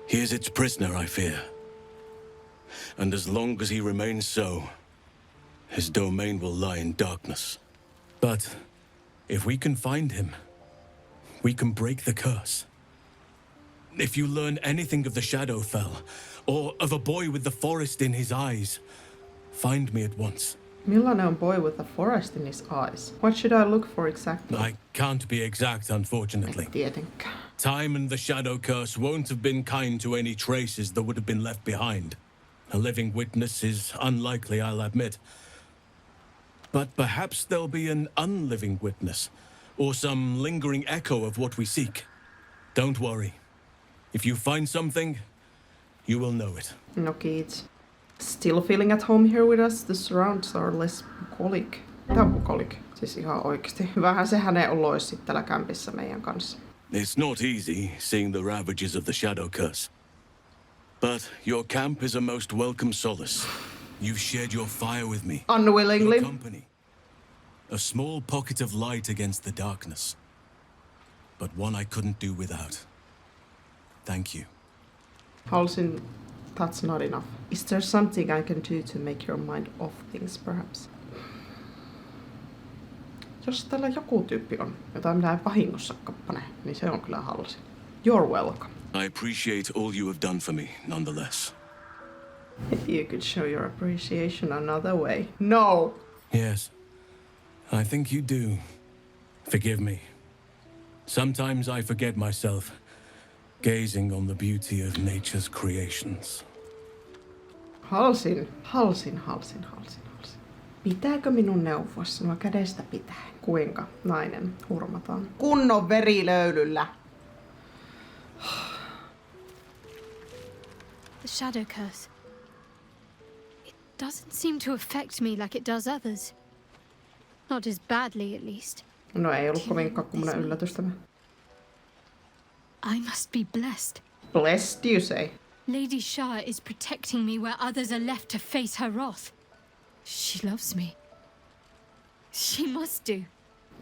He is its prisoner, I fear. And as long as he remains so, his domain will lie in darkness. But if we can find him, we can break the curse. If you learn anything of the Shadowfell, or of a boy with the forest in his eyes, find me at once. Millainen on boy with the forest in his eyes? What should I look for exactly? I can't be exact, unfortunately. Tietenkään. Time and the shadow curse won't have been kind to any traces that would have been left behind. A living witness is unlikely, I'll admit. But perhaps there'll be an unliving witness, or some lingering echo of what we seek. Don't worry. If you find something, you will know it. No kids. Still feeling at home here with us? The surrounds are less bucolic. Tää on bucolic. Siis ihan oikeesti. Hyvähän se hänen olois sit täällä kämpissä meidän kanssa. It's not easy seeing the ravages of the shadow curse. But your camp is a most welcome solace. You've shared your fire with me. Unwillingly. Your company. A small pocket of light against the darkness. But one I couldn't do without. Thank you. Halsin, that's not enough. Is there something I can do to make your mind off things, perhaps? Jos täällä joku tyyppi on, jota minä en vahingossa kappane, niin se on kyllä Halsin. You're welcome. I appreciate all you have done for me, nonetheless. You could show your appreciation another way. No! Yes, I think you do. Forgive me. Sometimes I forget myself, gazing on the beauty of nature's creations. Halsin. Pitääkö minun neuvoa sinua kädestä pitäen? Kuinka nainen hurmataan? Kunnon verilöylyllä. The shadow curse. It doesn't seem to affect me like it does others. Not as badly, at least. No ei ollut kovinkaan kummonen yllätys tämä. I must be blessed. Blessed, you say? Lady Shah is protecting me where others are left to face her wrath. She loves me. She must do.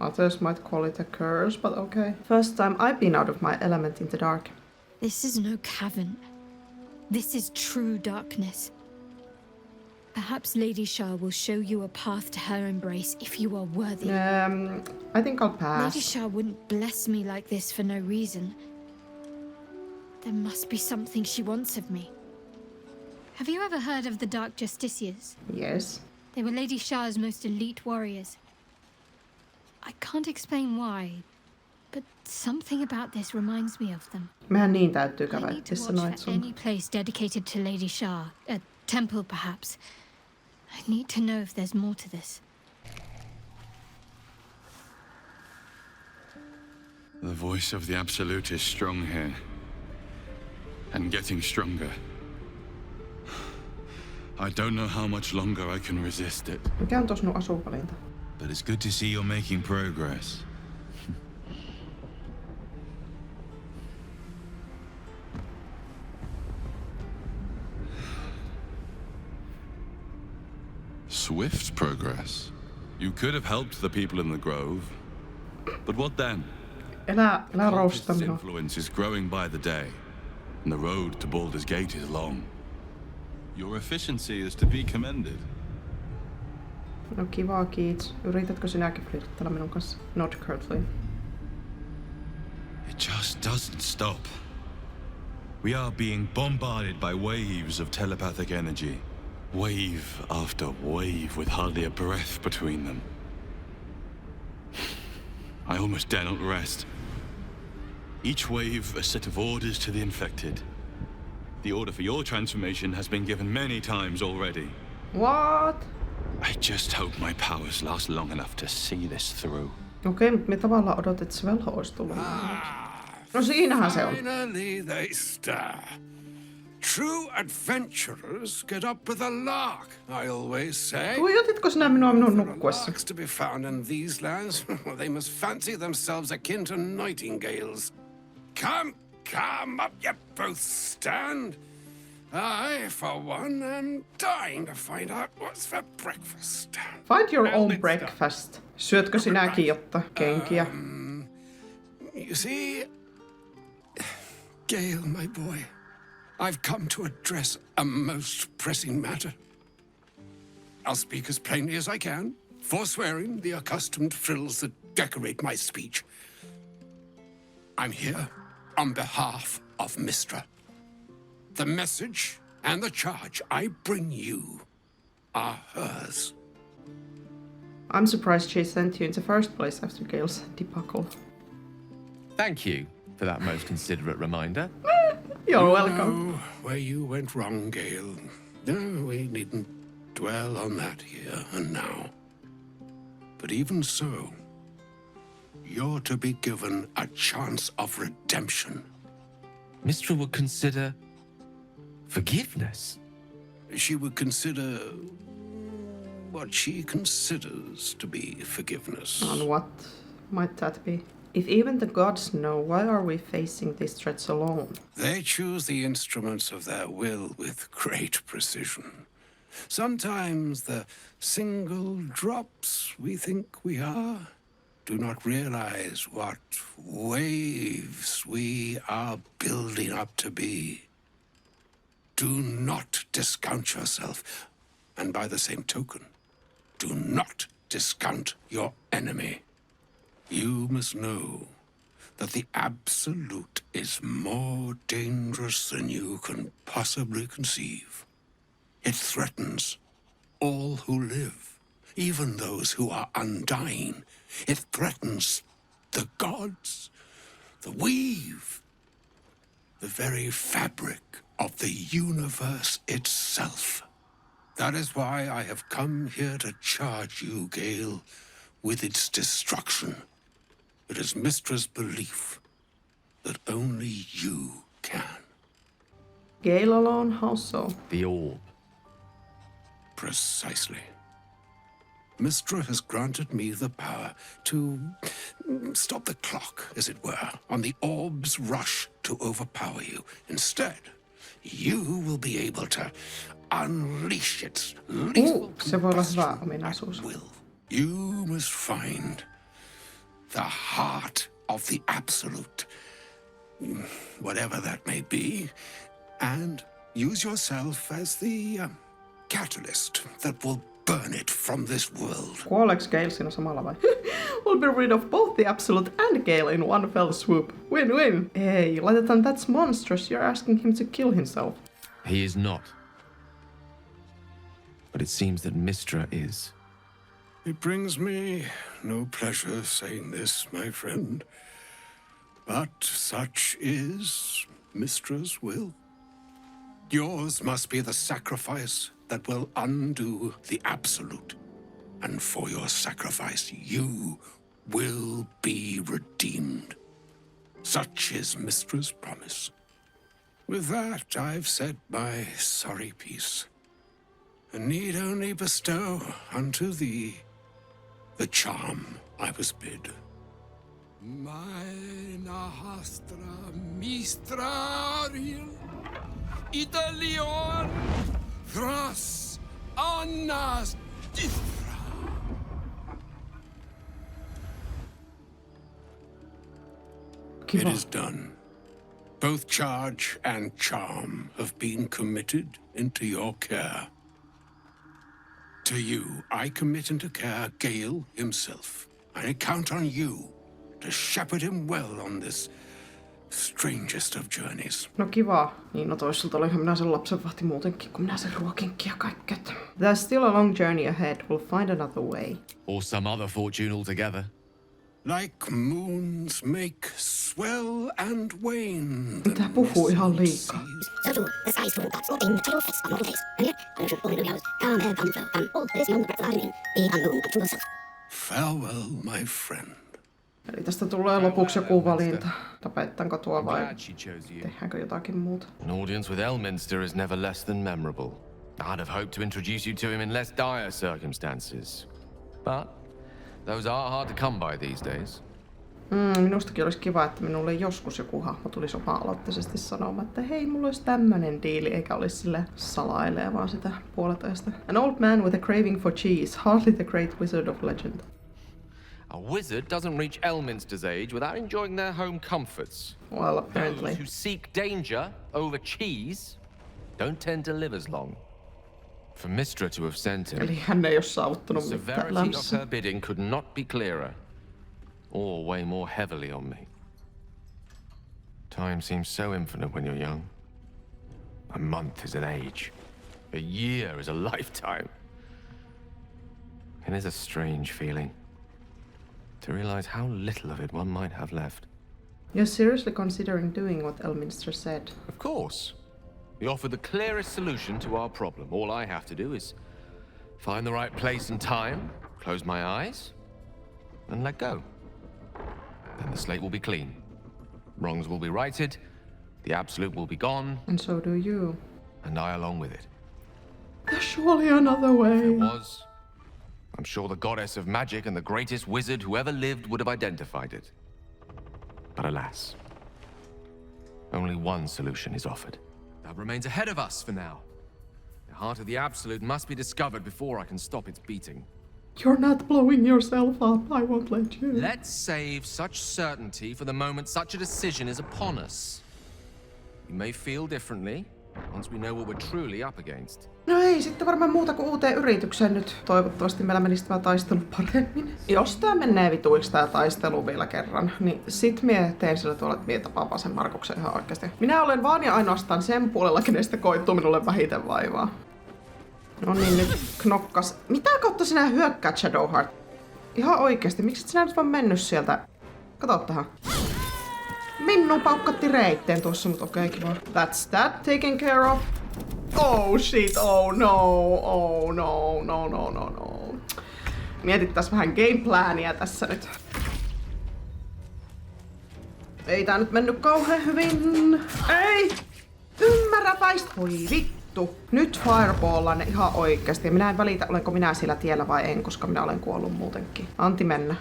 Others might call it a curse, but okay. First time I've been out of my element in the dark. This is no cavern. This is true darkness. Perhaps Lady Shah will show you a path to her embrace if you are worthy. I think I'll pass. Lady Shah wouldn't bless me like this for no reason. There must be something she wants of me. Have you ever heard of the Dark Justiciars? Yes. They were Lady Shah's most elite warriors. I can't explain why, but something about this reminds me of them. Mehän niin täytyy käydä, I need to että watch sanoit for sun. any place dedicated to Lady Shah. A temple, perhaps. I need to know if there's more to this. The voice of the Absolute is strong here. And getting stronger. I don't know how much longer I can resist it. Mikä on tos sun asuinvalinta? But it's good to see you're making progress. Swift progress. You could have helped the people in the grove. But what then? Älä rousta Cultist's minua. influence is growing by the day, and the road to Baldur's Gate is long. Your efficiency is to be commended. No kivaa, kiitos. Yritätkö sinäkin flirttella minun kanssa? Not curtly. It just doesn't stop. We are being bombarded by waves of telepathic energy. Wave after wave with hardly a breath between them. I almost dare not rest. Each wave a set of orders to the infected. The order for your transformation has been given many times already. What? I just hope my powers last long enough to see this through. Okei, mutta me tavallaan odotit, että se velho olisi tullut. No siinähän se on. Finally they stir. True adventurers get up with a lark, I always say. Tuijotitko sinä minua minun nukkuessa? Larks to be found in these lands, they must fancy themselves akin to nightingales. Come up, you both stand. I, for one, am dying to find out what's for breakfast. Find your own breakfast. Syötkö sinäkin jotta kenkiä? You see, Gale, my boy, I've come to address a most pressing matter. I'll speak as plainly as I can, forswearing the accustomed frills that decorate my speech. I'm here on behalf of Mystra. The message and the charge I bring you are hers. I'm surprised she sent you in the first place after Gale's debacle. Thank you for that most considerate reminder. You're you welcome. Know where you went wrong, Gale. No, we needn't dwell on that here and now. But even so, you're to be given a chance of redemption. Mystra would consider forgiveness. She would consider what she considers to be forgiveness. And what might that be? If even the gods know, why are we facing these threats alone? They choose the instruments of their will with great precision. Sometimes the single drops we think we are do not realize what waves we are building up to be. Do not discount yourself, and by the same token, do not discount your enemy. You must know that the Absolute is more dangerous than you can possibly conceive. It threatens all who live, even those who are undying. It threatens the gods, the weave, the very fabric of the universe itself. That is why I have come here to charge you, Gale, with its destruction. It is Mystra's belief that only you can. Gale alone? How so? The orb. Precisely. Mystra has granted me the power to stop the clock, as it were, on the orb's rush to overpower you. Instead, you will be able to unleash its lethal se voi olla hyvä ominaisuus. will. You must find the heart of the Absolute, whatever that may be, and use yourself as the catalyst that will burn it from this world. Kuoleeks Gale siinä samalla vai? We'll be rid of both the Absolute and Gale in one fell swoop. Win-win. Ei, laitetaan that's monstrous. You're asking him to kill himself. He is not. but it seems that Mystra is. It brings me no pleasure saying this, my friend, but such is Mystra's will. Yours must be the sacrifice that will undo the absolute, and for your sacrifice you will be redeemed. Such is Mystra's promise. With that, I've said my sorry piece, and need only bestow unto thee the charm I was bid. Maena hastra mistrariel Italion thras annas dithra. It is done. Both charge and charm have been committed into your care. To you, I commit into care Gale himself. I count on you to shepherd him well on this strangest of journeys. No kiva. Niin, no toisaalta olinhan minä sen lapsenvahti muutenkin, kun minä sen ruokinkin ja kaikkea. There's still a long journey ahead. We'll find another way. Or some other fortune altogether. Like moons make swell and wane. Tää puhuu ihan liikaa. Farewell, my friend. Eli tästä tulee lopuksi joku valinta. Tapettanko tuo vai tehdäänkö jotakin muuta? An audience with Elminster is never less than memorable. I'd have hoped to introduce you to him in less dire circumstances. But those are hard to come by these days. Minustakin olisi kiva, että minulle joskus joku hahmo tulisi oma-aloitteisesti sanomaan, että hei, mulla olisi tämmönen diili, eikä olisi sille salailee vaan sitä puoletoista. An old man with a craving for cheese, hardly the great wizard of legend. A wizard doesn't reach Elminster's age without enjoying their home comforts. Well, apparently. Those who seek danger over cheese don't tend to live as long. For Mystra to have sent him, eli hän ei ole saavuttanut the mitään severity of lämpössä. her bidding could not be clearer, or weigh more heavily on me. Time seems so infinite when you're young. A month is an age. A year is a lifetime. It is a strange feeling to realize how little of it one might have left. You're seriously considering doing what Elminster said? Of course. We offer the clearest solution to our problem. All I have to do is find the right place and time, close my eyes, and let go. Then the slate will be clean. Wrongs will be righted, the absolute will be gone. And so do you. And I along with it. There's surely another way. If there was, I'm sure the goddess of magic and the greatest wizard who ever lived would have identified it. But alas, only one solution is offered. That remains ahead of us for now. The heart of the absolute must be discovered before I can stop its beating. You're not blowing yourself up. I won't let you. Let's save such certainty for the moment such a decision is upon us. We may feel differently once we know what we're truly up against. No ei sitten varmaan muuta kuin uuteen yritykseen nyt. Toivottavasti meillä menisi tämä taistelu paremmin. Jos tää menee vituiksi tää taistelu vielä kerran, niin sit mie teen sillä tuolla, että mie tapaan vaan sen Markuksen ihan oikeesti. Minä olen vaan ja ainoastaan sen puolella, kenestä koittuu minulle vähiten vaivaa. No niin, nyt knokkas. Mitä kautta sinä hyökkäät, Shadowheart? Ihan oikeesti, miksi et sinä nyt vaan mennyt sieltä? Kato tähän. Minun paukkatti reitteen tuossa, mutta okei, kiva. That's that taken care of. Oh shit, oh no, oh no, no, no, no, no. Mietittäis vähän gameplania tässä nyt. Ei tää nyt mennyt kauhean hyvin. Ei! Ymmärrä väistä. Voi vittu. Nyt fireballaan ne ihan oikeesti. Minä en välitä, olenko minä siellä tiellä vai en, koska minä olen kuollut muutenkin. Anti mennä.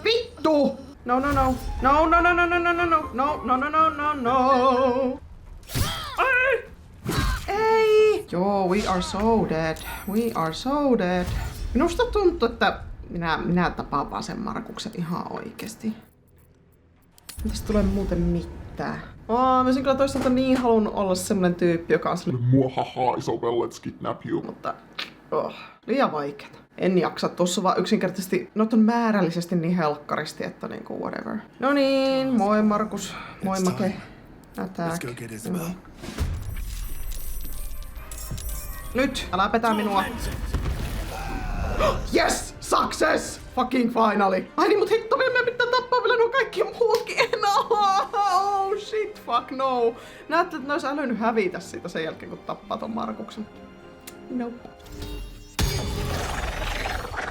Vittu! No, no, no. No, no, no, no, no, no, no, no, no, no, no, no, no, no. Ei! Ei! Joo, we are so dead. We are so dead. Minusta tuntuu, että minä tapaan vaan sen Markuksen ihan oikeesti. Ei tästä tulee muuten mitään. Mä olisin kyllä toisaalta niin halunnut olla semmonen tyyppi, joka on silleen muahaha, Isabel, let's kidnap you. Mutta liian vaikeeta. En jaksa, tuossa vaan yksinkertaisesti, no on määrällisesti niin helkkaristi, että niinku whatever. No niin, moi Markus, moi Make. Attack. Nyt! Älä petä minua. Yes! Success! Fucking finally! Ai niin, mut hitto, meidän pitää tappaa vielä nuo kaikki muutkin. Oh shit, fuck no. Näyttää, että ne ois älynyt hävitä siitä sen jälkeen, kun tappaa ton Markuksen. Nope.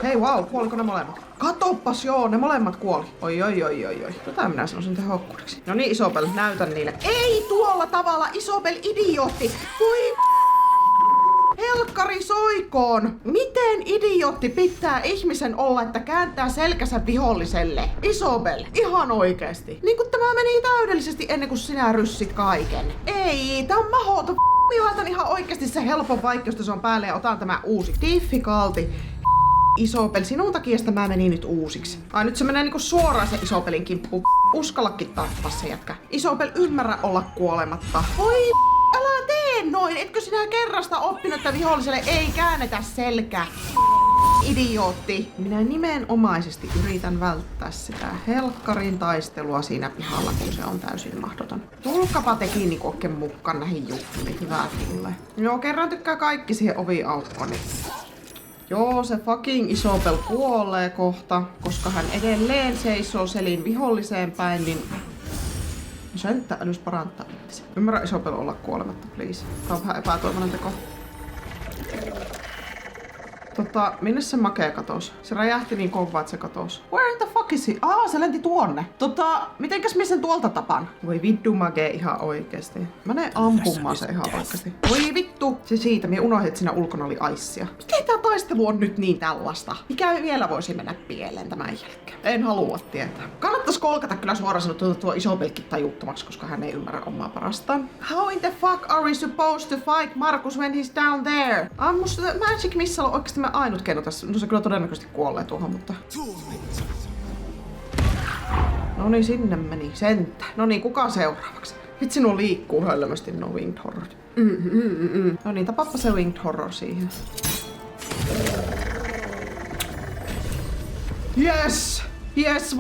Hei wow, kuoliko ne molemmat? Katoppas joo, ne molemmat kuoli. Oi. Tätä minä sanoisin tehokkuudeksi. No niin, Isobel, näytän niille. Ei tuolla tavalla, Isobel, idiootti! Voi helkkari soikoon! Miten idiootti pitää ihmisen olla, että kääntää selkänsä viholliselle? Isobel, ihan oikeesti. Niin kun tämä meni täydellisesti ennen kuin sinä ryssit kaiken. Ei, tää on mahoton. Minä laitan ihan oikeesti se helpon vaikeusta se on päälle ja otan tämä uusi. Difficulty. Isobel, sinun takia mä menin nyt uusiksi. Ai nyt se menee niinku suoraan se Isobelin kimppuun. Uskallakin tappaa se jätkä. Isobel, ymmärrä olla kuolematta. Voi älä tee noin. Etkö sinä kerrasta oppinut, että viholliselle ei käännetä selkä? Idiootti. Minä nimenomaisesti yritän välttää sitä helkkarin taistelua siinä pihalla, kun se on täysin mahdoton. Tulkapa teki niinku oikein mukaan näihin juhliin. Hyvä tulee. Joo, kerran tykkää kaikki siihen oviaukkoon. Joo, se fucking Isobel kuolee kohta, koska hän edelleen seisoo Selin viholliseen päin, niin sen älys parantaa itse. Ymmärrä Isobel olla kuolematta, please. Tää on vähän epätoivoinen teko. Minne se Makee katos? Se räjähti niin kovaa, että se katos. Where the fuck is he? Se lenti tuonne. Mitenkäs mä sen tuolta tapan? Voi vittu Makee ihan oikeesti. Mä näen ampumaan se ihan oikeesti. Voi vittu! Se siitä, minä unohdin, että siinä ulkona oli aissia. Miten tää taistelu on nyt niin tällaista? Mikä vielä voisi mennä pieleen tämän jälkeen? En halua tietää. Kannattais kolkata kyllä suoraan sanoa tuo Isobelkin tajuttomaksi, koska hän ei ymmärrä omaa parastaan. How in the fuck are we supposed to fight Markus when he's down there? Ammus Magic Missile on oikeesti mä ainut keino tässä. No se kyllä todennäköisesti kuolee tuohon, mutta... Noniin, sinne meni. Sentä. Noniin, kuka seuraavaksi? Vitsi, nuo liikkuu hölmösti nuo Winged Horrorit. Noniin, tapappa se Winged Horror siihen. Yes! Yes,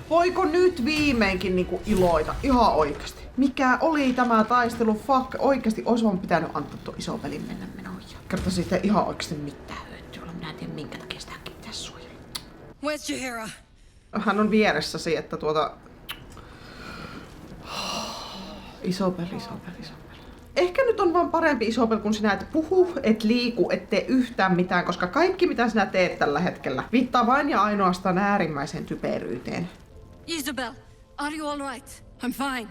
voiko nyt viimeinkin niinku iloita? Ihan oikeesti. Mikä oli tämä taistelu? Fuck, oikeesti ois vaan pitänyt antaa tuon Isobelin mennä menoja. Kerta siitä ei ihan oikeesti mitään hyötyä. Minä en tiedä minkä takia sitäkin pitäisi suojella. Where's Jaheira? Hän on vieressäsi, että Isobel. Ehkä nyt on vaan parempi Isobel, kun sinä et puhu, et liiku, et tee yhtään mitään, koska kaikki mitä sinä teet tällä hetkellä viittaa vain ja ainoastaan äärimmäiseen typeryyteen. Isobel, are you all right? I'm fine.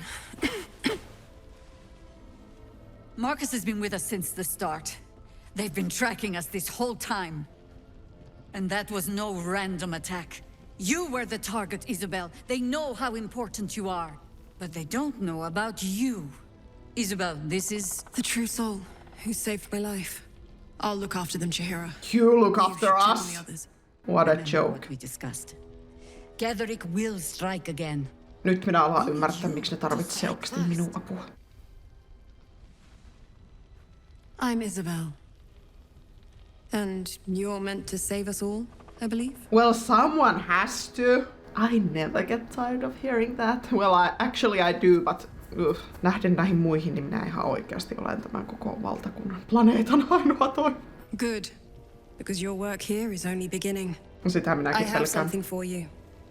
Marcus has been with us since the start. They've been tracking us this whole time. And that was no random attack. You were the target, Isobel. They know how important you are. But they don't know about you. Isobel, this is... the true soul who saved my life. I'll look after them, Jaheira. You look after us? What a joke. What we discussed. Gatherick will strike again. Nyt minä alan ymmärtää, miksi ne tarvitsee oikeasti minun apua. I'm Isobel. And you're meant to save us all, I believe? Well, someone has to. I never get tired of hearing that. Well, I do, but nähden näihin muihin, niin minä ihan oikeasti olen tämän koko valtakunnan planeetan ainoa toinen. Good, because your work here is only beginning. Sitä minäkin I have pelkään. something for you.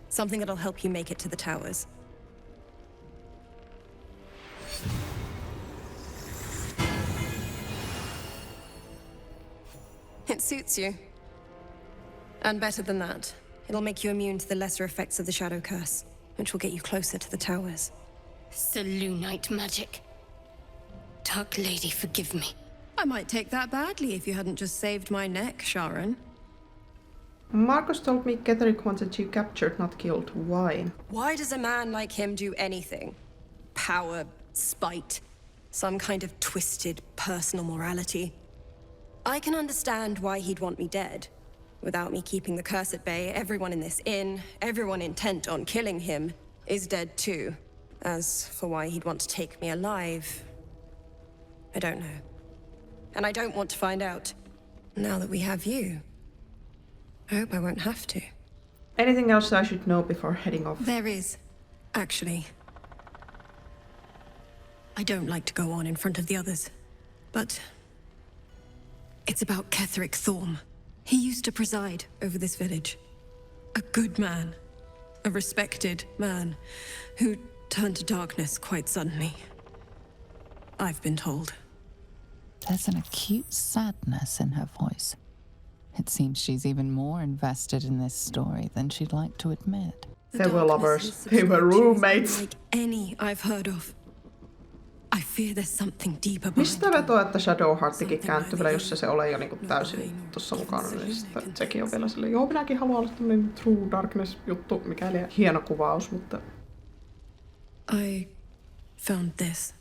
Something that'll help you make it to the towers. It suits you. And better than that, it'll make you immune to the lesser effects of the Shadow Curse, which will get you closer to the towers. Selûnite magic. Dark Lady, forgive me. I might take that badly if you hadn't just saved my neck, Sharon. Marcus told me Gatherick wanted you captured, not killed. Why? Why does a man like him do anything? Power, spite, some kind of twisted personal morality. I can understand why he'd want me dead. Without me keeping the curse at bay, everyone in this inn, everyone intent on killing him, is dead too. As for why he'd want to take me alive, I don't know. And I don't want to find out. Now that we have you, I hope I won't have to. Anything else I should know before heading off? There is, actually. I don't like to go on in front of the others, but It's about Ketheric Thorm. He used to preside over this village. A good man. A respected man. Who turned to darkness quite suddenly. I've been told. There's an acute sadness in her voice. It seems she's even more invested in this story than she'd like to admit. They were lovers. They were roommates. Like any I've heard of. I fear there's something deeper behind. Mistä vetoa, että Shadowheartikin kääntyy vielä, jos se ole jo niinku täysin tuossa mukana, niin sitten sekin on vielä silleen, joo minäkin haluan olla tämmönen True Darkness juttu, mikäli hieno kuvaus, mutta... I found this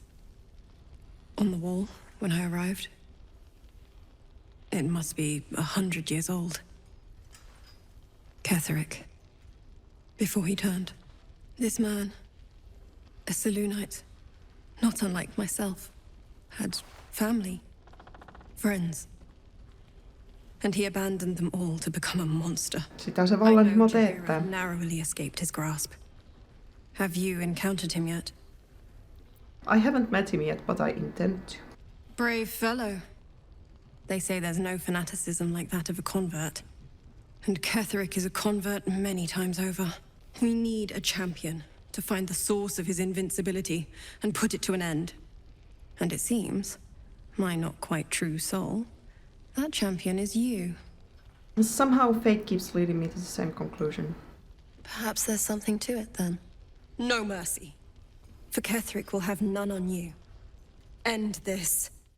on the wall when I arrived. It must be 100 years old. Ketheric. Before he turned. This man, a Selûnite, not unlike myself, had family, friends. And he abandoned them all to become a monster. Sitä se vallanhimo teettää. Narrowly escaped his grasp. Have you encountered him yet? I haven't met him yet, but I intend to. Brave fellow. They say there's no fanaticism like that of a convert. And Ketheric is a convert many times over. We need a champion to find the source of his invincibility and put it to an end. And it seems, my not quite true soul, that champion is you. And somehow fate keeps leading me to the same conclusion. Perhaps there's something to it then. No mercy. For Ketheric will have none on you. End this.